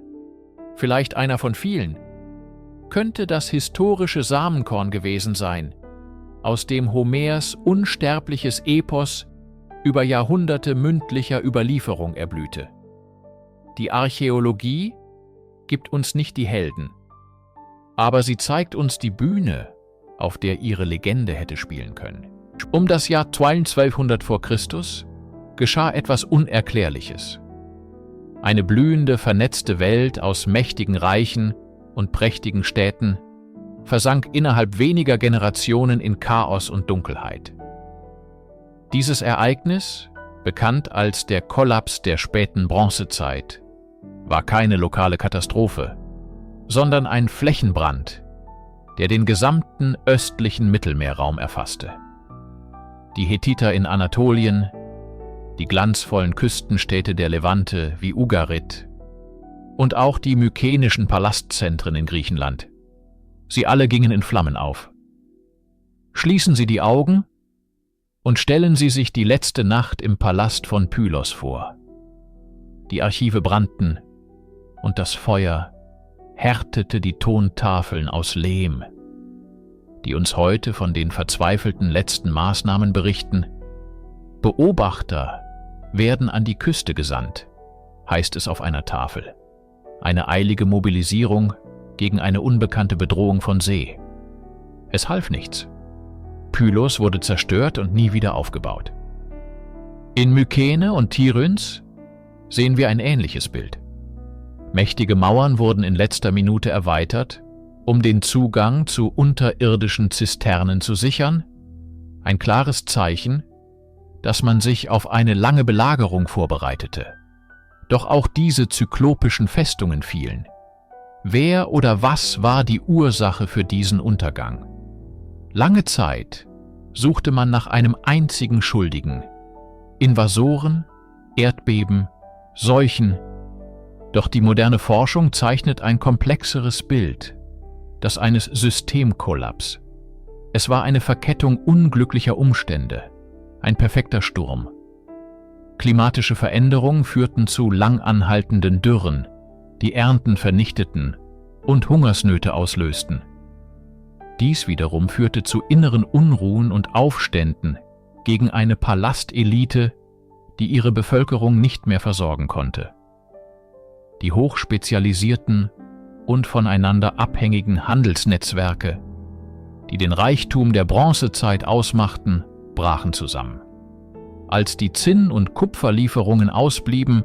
vielleicht einer von vielen, könnte das historische Samenkorn gewesen sein, aus dem Homers unsterbliches Epos über Jahrhunderte mündlicher Überlieferung erblühte. Die Archäologie gibt uns nicht die Helden, aber sie zeigt uns die Bühne, auf der ihre Legende hätte spielen können. Um das Jahr 1200 v. Chr. geschah etwas Unerklärliches. Eine blühende, vernetzte Welt aus mächtigen Reichen und prächtigen Städten versank innerhalb weniger Generationen in Chaos und Dunkelheit. Dieses Ereignis, bekannt als der Kollaps der späten Bronzezeit, war keine lokale Katastrophe, sondern ein Flächenbrand, der den gesamten östlichen Mittelmeerraum erfasste. Die Hethiter in Anatolien, die glanzvollen Küstenstädte der Levante wie Ugarit und auch die mykenischen Palastzentren in Griechenland. Sie alle gingen in Flammen auf. Schließen Sie die Augen und stellen Sie sich die letzte Nacht im Palast von Pylos vor. Die Archive brannten und das Feuer härtete die Tontafeln aus Lehm, die uns heute von den verzweifelten letzten Maßnahmen berichten. Beobachter werden an die Küste gesandt, heißt es auf einer Tafel. Eine eilige Mobilisierung gegen eine unbekannte Bedrohung von See. Es half nichts. Pylos wurde zerstört und nie wieder aufgebaut. In Mykene und Tiryns sehen wir ein ähnliches Bild. Mächtige Mauern wurden in letzter Minute erweitert, um den Zugang zu unterirdischen Zisternen zu sichern, ein klares Zeichen, dass man sich auf eine lange Belagerung vorbereitete. Doch auch diese zyklopischen Festungen fielen. Wer oder was war die Ursache für diesen Untergang? Lange Zeit suchte man nach einem einzigen Schuldigen. Invasoren, Erdbeben, Seuchen. Doch die moderne Forschung zeichnet ein komplexeres Bild, das eines Systemkollaps. Es war eine Verkettung unglücklicher Umstände, ein perfekter Sturm. Klimatische Veränderungen führten zu lang anhaltenden Dürren, die Ernten vernichteten und Hungersnöte auslösten. Dies wiederum führte zu inneren Unruhen und Aufständen gegen eine Palastelite, die ihre Bevölkerung nicht mehr versorgen konnte. Die hochspezialisierten und voneinander abhängigen Handelsnetzwerke, die den Reichtum der Bronzezeit ausmachten, brachen zusammen. Als die Zinn- und Kupferlieferungen ausblieben,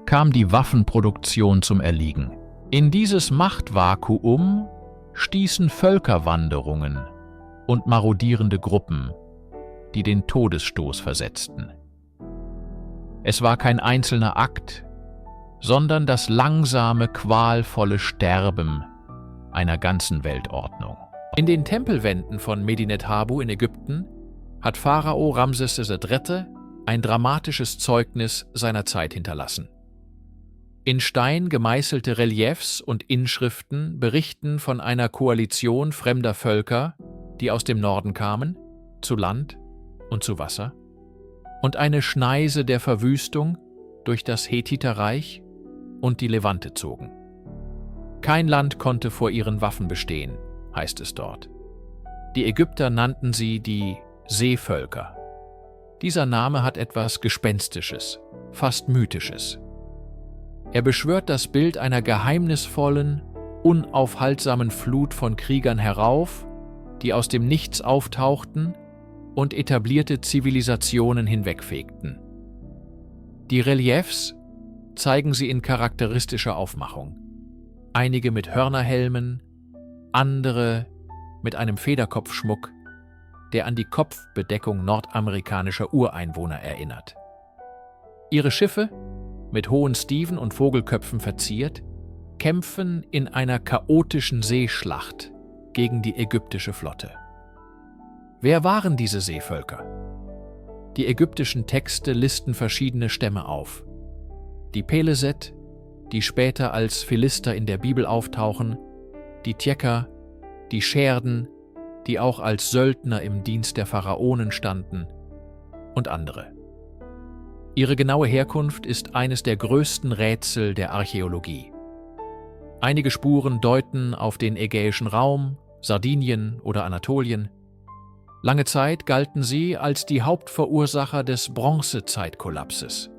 kam die Waffenproduktion zum Erliegen. In dieses Machtvakuum stießen Völkerwanderungen und marodierende Gruppen, die den Todesstoß versetzten. Es war kein einzelner Akt, sondern das langsame, qualvolle Sterben einer ganzen Weltordnung. In den Tempelwänden von Medinet Habu in Ägypten hat Pharao Ramses III. Ein dramatisches Zeugnis seiner Zeit hinterlassen. In Stein gemeißelte Reliefs und Inschriften berichten von einer Koalition fremder Völker, die aus dem Norden kamen, zu Land und zu Wasser, und eine Schneise der Verwüstung durch das Hethiterreich und die Levante zogen. Kein Land konnte vor ihren Waffen bestehen, heißt es dort. Die Ägypter nannten sie die Seevölker. Dieser Name hat etwas Gespenstisches, fast Mythisches. Er beschwört das Bild einer geheimnisvollen, unaufhaltsamen Flut von Kriegern herauf, die aus dem Nichts auftauchten und etablierte Zivilisationen hinwegfegten. Die Reliefs zeigen sie in charakteristischer Aufmachung. Einige mit Hörnerhelmen, andere mit einem Federkopfschmuck, der an die Kopfbedeckung nordamerikanischer Ureinwohner erinnert. Ihre Schiffe, mit hohen Stiven und Vogelköpfen verziert, kämpfen in einer chaotischen Seeschlacht gegen die ägyptische Flotte. Wer waren diese Seevölker? Die ägyptischen Texte listen verschiedene Stämme auf. Die Peleset, die später als Philister in der Bibel auftauchen, die Tjeker, die Scherden, die auch als Söldner im Dienst der Pharaonen standen, und andere. Ihre genaue Herkunft ist eines der größten Rätsel der Archäologie. Einige Spuren deuten auf den ägäischen Raum, Sardinien oder Anatolien. Lange Zeit galten sie als die Hauptverursacher des Bronzezeitkollapses.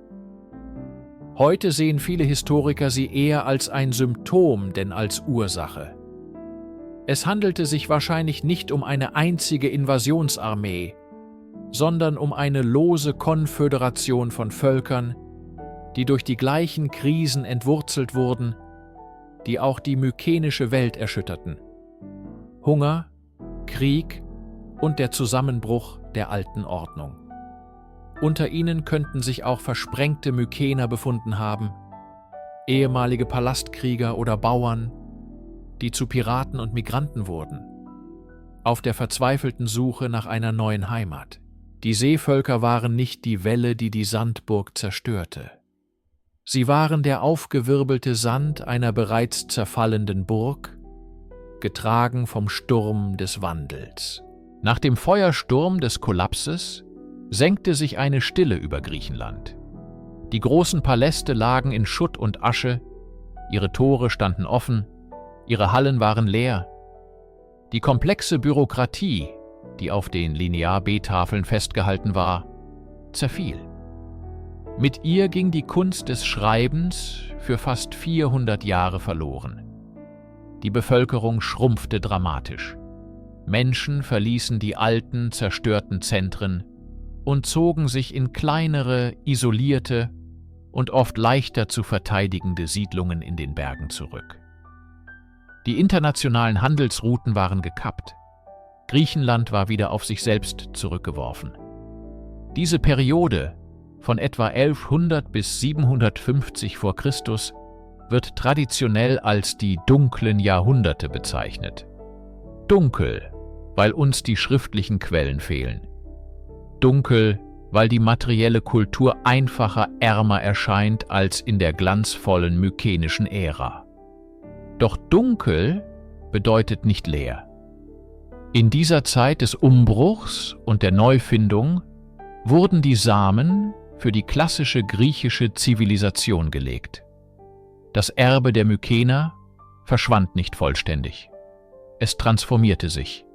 Heute sehen viele Historiker sie eher als ein Symptom denn als Ursache. Es handelte sich wahrscheinlich nicht um eine einzige Invasionsarmee, sondern um eine lose Konföderation von Völkern, die durch die gleichen Krisen entwurzelt wurden, die auch die mykenische Welt erschütterten. Hunger, Krieg und der Zusammenbruch der alten Ordnung. Unter ihnen könnten sich auch versprengte Mykener befunden haben, ehemalige Palastkrieger oder Bauern, die zu Piraten und Migranten wurden, auf der verzweifelten Suche nach einer neuen Heimat. Die Seevölker waren nicht die Welle, die die Sandburg zerstörte. Sie waren der aufgewirbelte Sand einer bereits zerfallenden Burg, getragen vom Sturm des Wandels. Nach dem Feuersturm des Kollapses senkte sich eine Stille über Griechenland. Die großen Paläste lagen in Schutt und Asche, ihre Tore standen offen, ihre Hallen waren leer. Die komplexe Bürokratie, die auf den Linear-B-Tafeln festgehalten war, zerfiel. Mit ihr ging die Kunst des Schreibens für fast 400 Jahre verloren. Die Bevölkerung schrumpfte dramatisch. Menschen verließen die alten, zerstörten Zentren und zogen sich in kleinere, isolierte und oft leichter zu verteidigende Siedlungen in den Bergen zurück. Die internationalen Handelsrouten waren gekappt. Griechenland war wieder auf sich selbst zurückgeworfen. Diese Periode von etwa 1100 bis 750 vor Christus wird traditionell als die dunklen Jahrhunderte bezeichnet. Dunkel, weil uns die schriftlichen Quellen fehlen. Dunkel, weil die materielle Kultur einfacher, ärmer erscheint als in der glanzvollen mykenischen Ära. Doch dunkel bedeutet nicht leer. In dieser Zeit des Umbruchs und der Neufindung wurden die Samen für die klassische griechische Zivilisation gelegt. Das Erbe der Mykener, verschwand nicht vollständig. Es transformierte sich.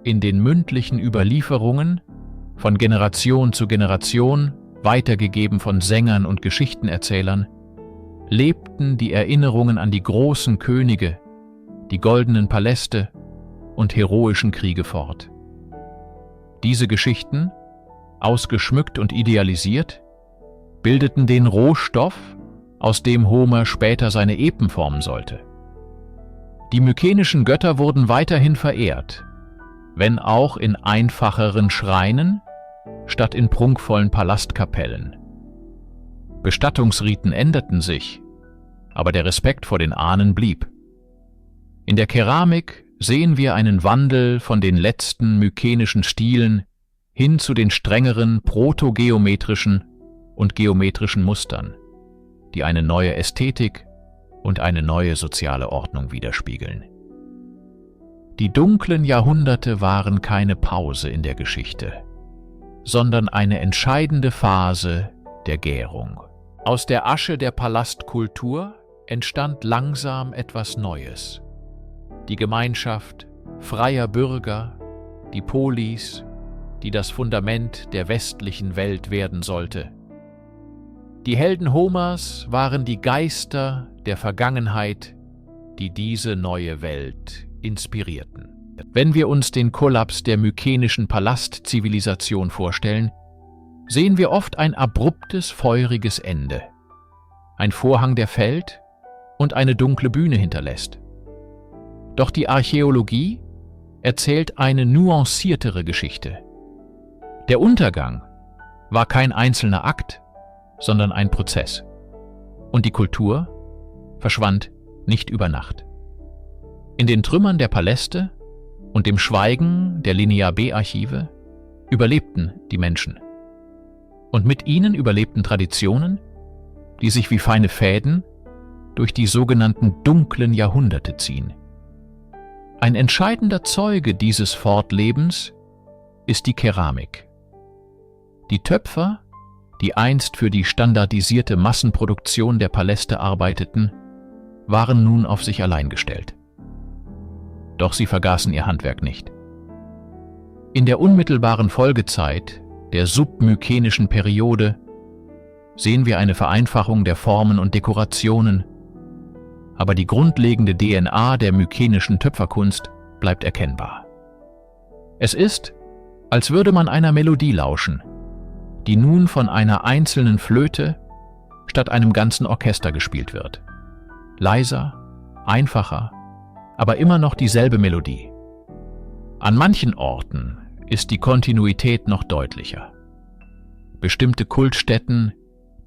In den mündlichen Überlieferungen, von Generation zu Generation, weitergegeben von Sängern und Geschichtenerzählern, lebten die Erinnerungen an die großen Könige, die goldenen Paläste und heroischen Kriege fort. Diese Geschichten, ausgeschmückt und idealisiert, bildeten den Rohstoff, aus dem Homer später seine Epen formen sollte. Die mykenischen Götter wurden weiterhin verehrt, wenn auch in einfacheren Schreinen statt in prunkvollen Palastkapellen. Bestattungsriten änderten sich, aber der Respekt vor den Ahnen blieb. In der Keramik sehen wir einen Wandel von den letzten mykenischen Stilen hin zu den strengeren protogeometrischen und geometrischen Mustern, die eine neue Ästhetik und eine neue soziale Ordnung widerspiegeln. Die dunklen Jahrhunderte waren keine Pause in der Geschichte, sondern eine entscheidende Phase der Gärung. Aus der Asche der Palastkultur entstand langsam etwas Neues. Die Gemeinschaft freier Bürger, die Polis, die das Fundament der westlichen Welt werden sollte. Die Helden Homers waren die Geister der Vergangenheit, die diese neue Welt inspirierten. Wenn wir uns den Kollaps der mykenischen Palastzivilisation vorstellen, sehen wir oft ein abruptes, feuriges Ende. Ein Vorhang, der fällt und eine dunkle Bühne hinterlässt. Doch die Archäologie erzählt eine nuanciertere Geschichte. Der Untergang war kein einzelner Akt, sondern ein Prozess. Und die Kultur verschwand nicht über Nacht. In den Trümmern der Paläste und dem Schweigen der Linear B-Archive überlebten die Menschen. Und mit ihnen überlebten Traditionen, die sich wie feine Fäden durch die sogenannten dunklen Jahrhunderte ziehen. Ein entscheidender Zeuge dieses Fortlebens ist die Keramik. Die Töpfer, die einst für die standardisierte Massenproduktion der Paläste arbeiteten, waren nun auf sich allein gestellt. Doch sie vergaßen ihr Handwerk nicht. In der unmittelbaren Folgezeit der submykenischen Periode sehen wir eine Vereinfachung der Formen und Dekorationen, aber die grundlegende DNA der mykenischen Töpferkunst bleibt erkennbar. Es ist, als würde man einer Melodie lauschen, die nun von einer einzelnen Flöte statt einem ganzen Orchester gespielt wird. Leiser, einfacher, aber immer noch dieselbe Melodie. An manchen Orten ist die Kontinuität noch deutlicher. Bestimmte Kultstätten,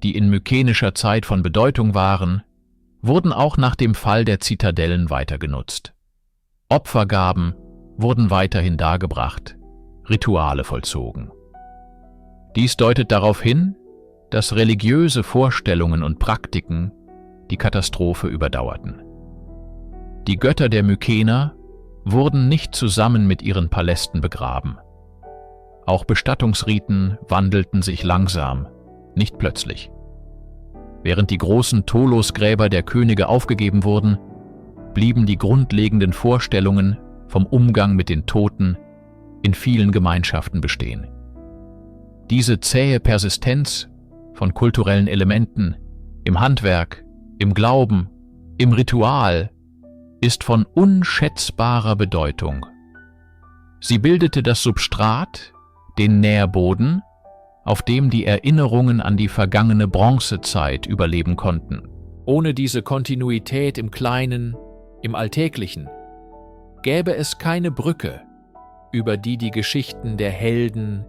die in mykenischer Zeit von Bedeutung waren, wurden auch nach dem Fall der Zitadellen weiter genutzt. Opfergaben wurden weiterhin dargebracht, Rituale vollzogen. Dies deutet darauf hin, dass religiöse Vorstellungen und Praktiken die Katastrophe überdauerten. Die Götter der Mykener wurden nicht zusammen mit ihren Palästen begraben. Auch Bestattungsriten wandelten sich langsam, nicht plötzlich. Während die großen Tolosgräber der Könige aufgegeben wurden, blieben die grundlegenden Vorstellungen vom Umgang mit den Toten in vielen Gemeinschaften bestehen. Diese zähe Persistenz von kulturellen Elementen im Handwerk, im Glauben, im Ritual ist von unschätzbarer Bedeutung. Sie bildete das Substrat, den Nährboden, auf dem die Erinnerungen an die vergangene Bronzezeit überleben konnten. Ohne diese Kontinuität im Kleinen, im Alltäglichen, gäbe es keine Brücke, über die die Geschichten der Helden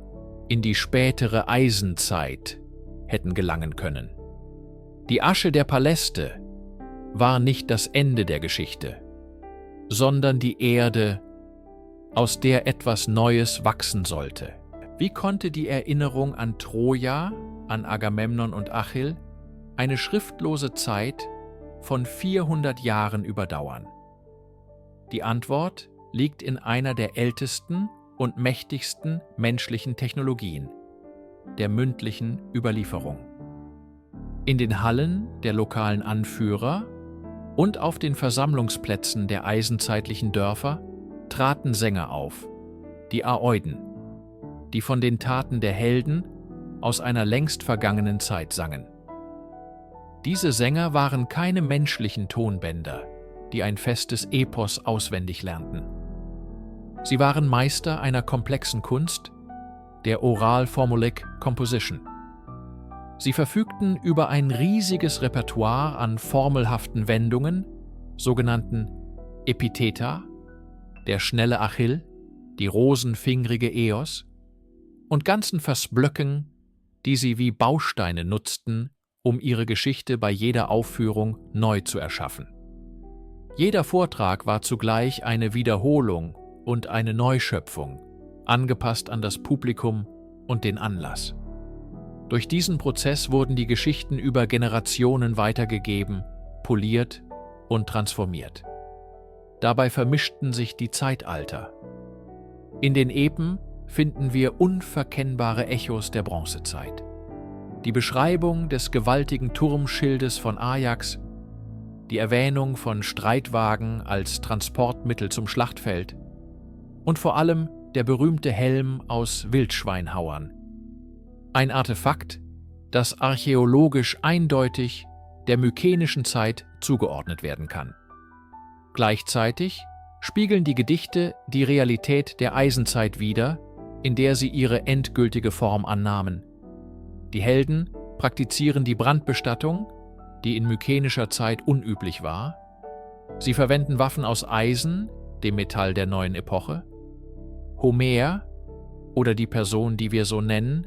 in die spätere Eisenzeit hätten gelangen können. Die Asche der Paläste war nicht das Ende der Geschichte, sondern die Erde, aus der etwas Neues wachsen sollte. Wie konnte die Erinnerung an Troja, an Agamemnon und Achill eine schriftlose Zeit von 400 Jahren überdauern? Die Antwort liegt in einer der ältesten und mächtigsten menschlichen Technologien, der mündlichen Überlieferung. In den Hallen der lokalen Anführer Und auf den Versammlungsplätzen der eisenzeitlichen Dörfer traten Sänger auf, die Aeuden, die von den Taten der Helden aus einer längst vergangenen Zeit sangen. Diese Sänger waren keine menschlichen Tonbänder, die ein festes Epos auswendig lernten. Sie waren Meister einer komplexen Kunst, der Oral-Formulaic Composition. Sie verfügten über ein riesiges Repertoire an formelhaften Wendungen, sogenannten Epitheta, der schnelle Achill, die rosenfingrige Eos, und ganzen Versblöcken, die sie wie Bausteine nutzten, um ihre Geschichte bei jeder Aufführung neu zu erschaffen. Jeder Vortrag war zugleich eine Wiederholung und eine Neuschöpfung, angepasst an das Publikum und den Anlass. Durch diesen Prozess wurden die Geschichten über Generationen weitergegeben, poliert und transformiert. Dabei vermischten sich die Zeitalter. In den Epen finden wir unverkennbare Echos der Bronzezeit. Die Beschreibung des gewaltigen Turmschildes von Ajax, die Erwähnung von Streitwagen als Transportmittel zum Schlachtfeld und vor allem der berühmte Helm aus Wildschweinhauern. Ein Artefakt, das archäologisch eindeutig der mykenischen Zeit zugeordnet werden kann. Gleichzeitig spiegeln die Gedichte die Realität der Eisenzeit wider, in der sie ihre endgültige Form annahmen. Die Helden praktizieren die Brandbestattung, die in mykenischer Zeit unüblich war. Sie verwenden Waffen aus Eisen, dem Metall der neuen Epoche. Homer, oder die Person, die wir so nennen,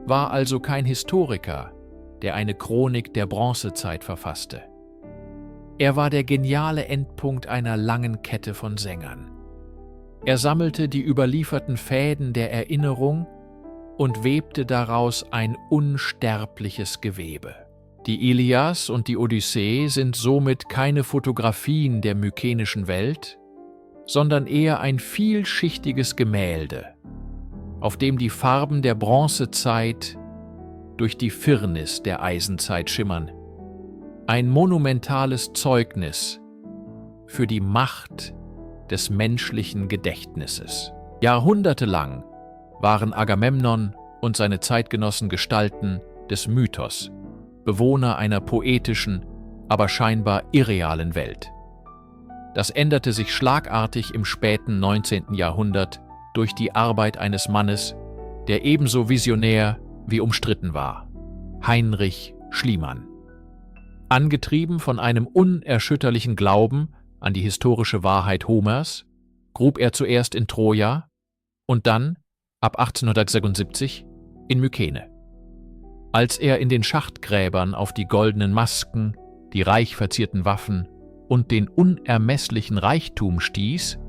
war also kein Historiker, der eine Chronik der Bronzezeit verfasste. Er war der geniale Endpunkt einer langen Kette von Sängern. Er sammelte die überlieferten Fäden der Erinnerung und webte daraus ein unsterbliches Gewebe. Die Ilias und die Odyssee sind somit keine Fotografien der mykenischen Welt, sondern eher ein vielschichtiges Gemälde, auf dem die Farben der Bronzezeit durch die Firnis der Eisenzeit schimmern. Ein monumentales Zeugnis für die Macht des menschlichen Gedächtnisses. Jahrhundertelang waren Agamemnon und seine Zeitgenossen Gestalten des Mythos, Bewohner einer poetischen, aber scheinbar irrealen Welt. Das änderte sich schlagartig im späten 19. Jahrhundert durch die Arbeit eines Mannes, der ebenso visionär wie umstritten war: Heinrich Schliemann. Angetrieben von einem unerschütterlichen Glauben an die historische Wahrheit Homers, grub er zuerst in Troja und dann, ab 1876, in Mykene. Als er in den Schachtgräbern auf die goldenen Masken, die reich verzierten Waffen und den unermesslichen Reichtum stieß,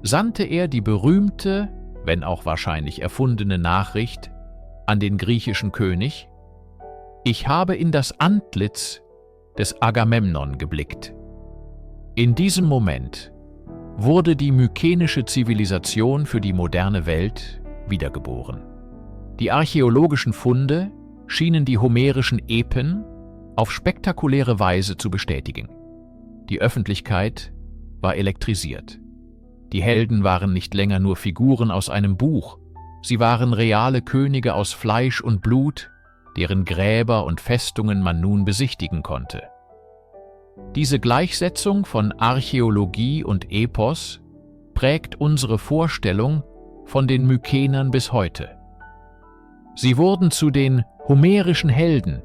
sandte er die berühmte, wenn auch wahrscheinlich erfundene Nachricht an den griechischen König: Ich habe in das Antlitz des Agamemnon geblickt. In diesem Moment wurde die mykenische Zivilisation für die moderne Welt wiedergeboren. Die archäologischen Funde schienen die homerischen Epen auf spektakuläre Weise zu bestätigen. Die Öffentlichkeit war elektrisiert. Die Helden waren nicht länger nur Figuren aus einem Buch, sie waren reale Könige aus Fleisch und Blut, deren Gräber und Festungen man nun besichtigen konnte. Diese Gleichsetzung von Archäologie und Epos prägt unsere Vorstellung von den Mykenern bis heute. Sie wurden zu den homerischen Helden,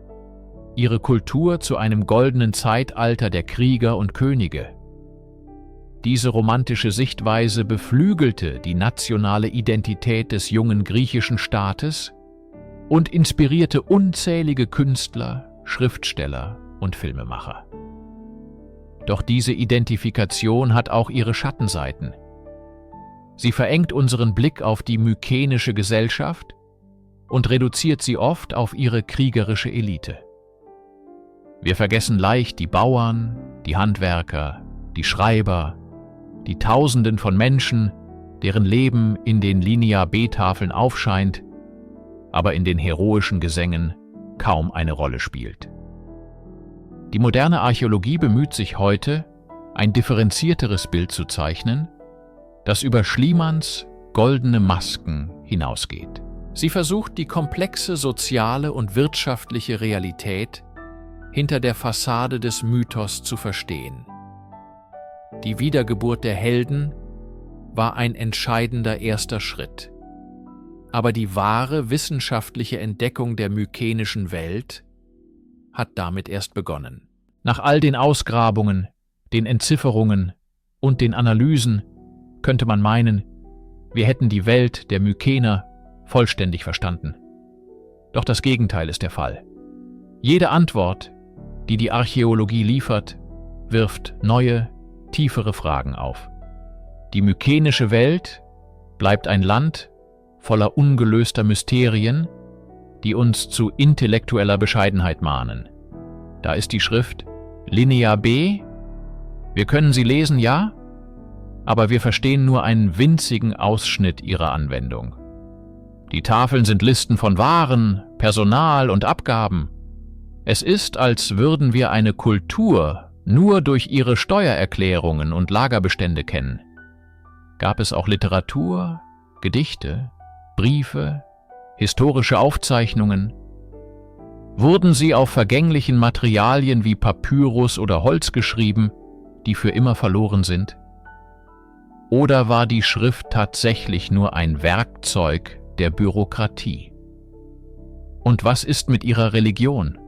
ihre Kultur zu einem goldenen Zeitalter der Krieger und Könige. Diese romantische Sichtweise beflügelte die nationale Identität des jungen griechischen Staates und inspirierte unzählige Künstler, Schriftsteller und Filmemacher. Doch diese Identifikation hat auch ihre Schattenseiten. Sie verengt unseren Blick auf die mykenische Gesellschaft und reduziert sie oft auf ihre kriegerische Elite. Wir vergessen leicht die Bauern, die Handwerker, die Schreiber, die Tausenden von Menschen, deren Leben in den Linear-B-Tafeln aufscheint, aber in den heroischen Gesängen kaum eine Rolle spielt. Die moderne Archäologie bemüht sich heute, ein differenzierteres Bild zu zeichnen, das über Schliemanns goldene Masken hinausgeht. Sie versucht, die komplexe soziale und wirtschaftliche Realität hinter der Fassade des Mythos zu verstehen. Die Wiedergeburt der Helden war ein entscheidender erster Schritt. Aber die wahre wissenschaftliche Entdeckung der mykenischen Welt hat damit erst begonnen. Nach all den Ausgrabungen, den Entzifferungen und den Analysen könnte man meinen, wir hätten die Welt der Mykener vollständig verstanden. Doch das Gegenteil ist der Fall. Jede Antwort, die die Archäologie liefert, wirft neue, tiefere Fragen auf. Die mykenische Welt bleibt ein Land voller ungelöster Mysterien, die uns zu intellektueller Bescheidenheit mahnen. Da ist die Schrift Linear B. Wir können sie lesen, ja, aber wir verstehen nur einen winzigen Ausschnitt ihrer Anwendung. Die Tafeln sind Listen von Waren, Personal und Abgaben. Es ist, als würden wir eine Kultur nur durch ihre Steuererklärungen und Lagerbestände kennen. Gab es auch Literatur, Gedichte, Briefe, historische Aufzeichnungen? Wurden sie auf vergänglichen Materialien wie Papyrus oder Holz geschrieben, die für immer verloren sind? Oder war die Schrift tatsächlich nur ein Werkzeug der Bürokratie? Und was ist mit ihrer Religion?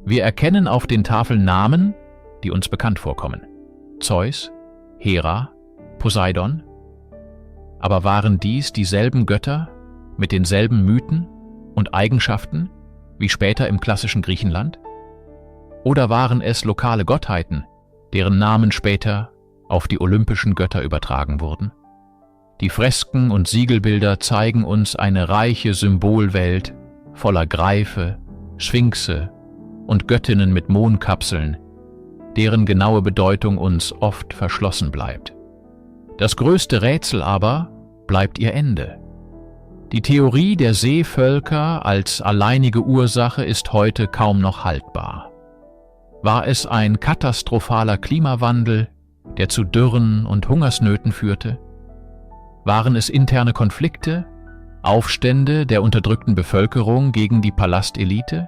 Wir erkennen auf den Tafeln Namen, die uns bekannt vorkommen. Zeus, Hera, Poseidon. Aber waren dies dieselben Götter mit denselben Mythen und Eigenschaften wie später im klassischen Griechenland? Oder waren es lokale Gottheiten, deren Namen später auf die olympischen Götter übertragen wurden? Die Fresken und Siegelbilder zeigen uns eine reiche Symbolwelt voller Greife, Sphinxe und Göttinnen mit Mondkapseln, deren genaue Bedeutung uns oft verschlossen bleibt. Das größte Rätsel aber bleibt ihr Ende. Die Theorie der Seevölker als alleinige Ursache ist heute kaum noch haltbar. War es ein katastrophaler Klimawandel, der zu Dürren und Hungersnöten führte? Waren es interne Konflikte, Aufstände der unterdrückten Bevölkerung gegen die Palastelite?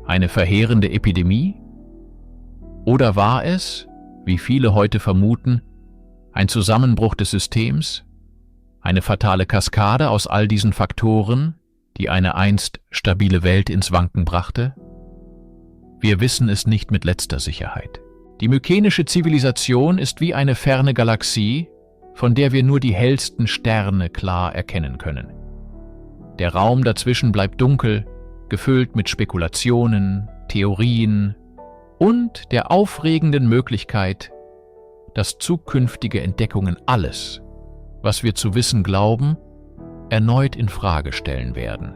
Eine verheerende Epidemie? Oder war es, wie viele heute vermuten, ein Zusammenbruch des Systems, eine fatale Kaskade aus all diesen Faktoren, die eine einst stabile Welt ins Wanken brachte? Wir wissen es nicht mit letzter Sicherheit. Die mykenische Zivilisation ist wie eine ferne Galaxie, von der wir nur die hellsten Sterne klar erkennen können. Der Raum dazwischen bleibt dunkel, gefüllt mit Spekulationen, Theorien und der aufregenden Möglichkeit, dass zukünftige Entdeckungen alles, was wir zu wissen glauben, erneut in Frage stellen werden.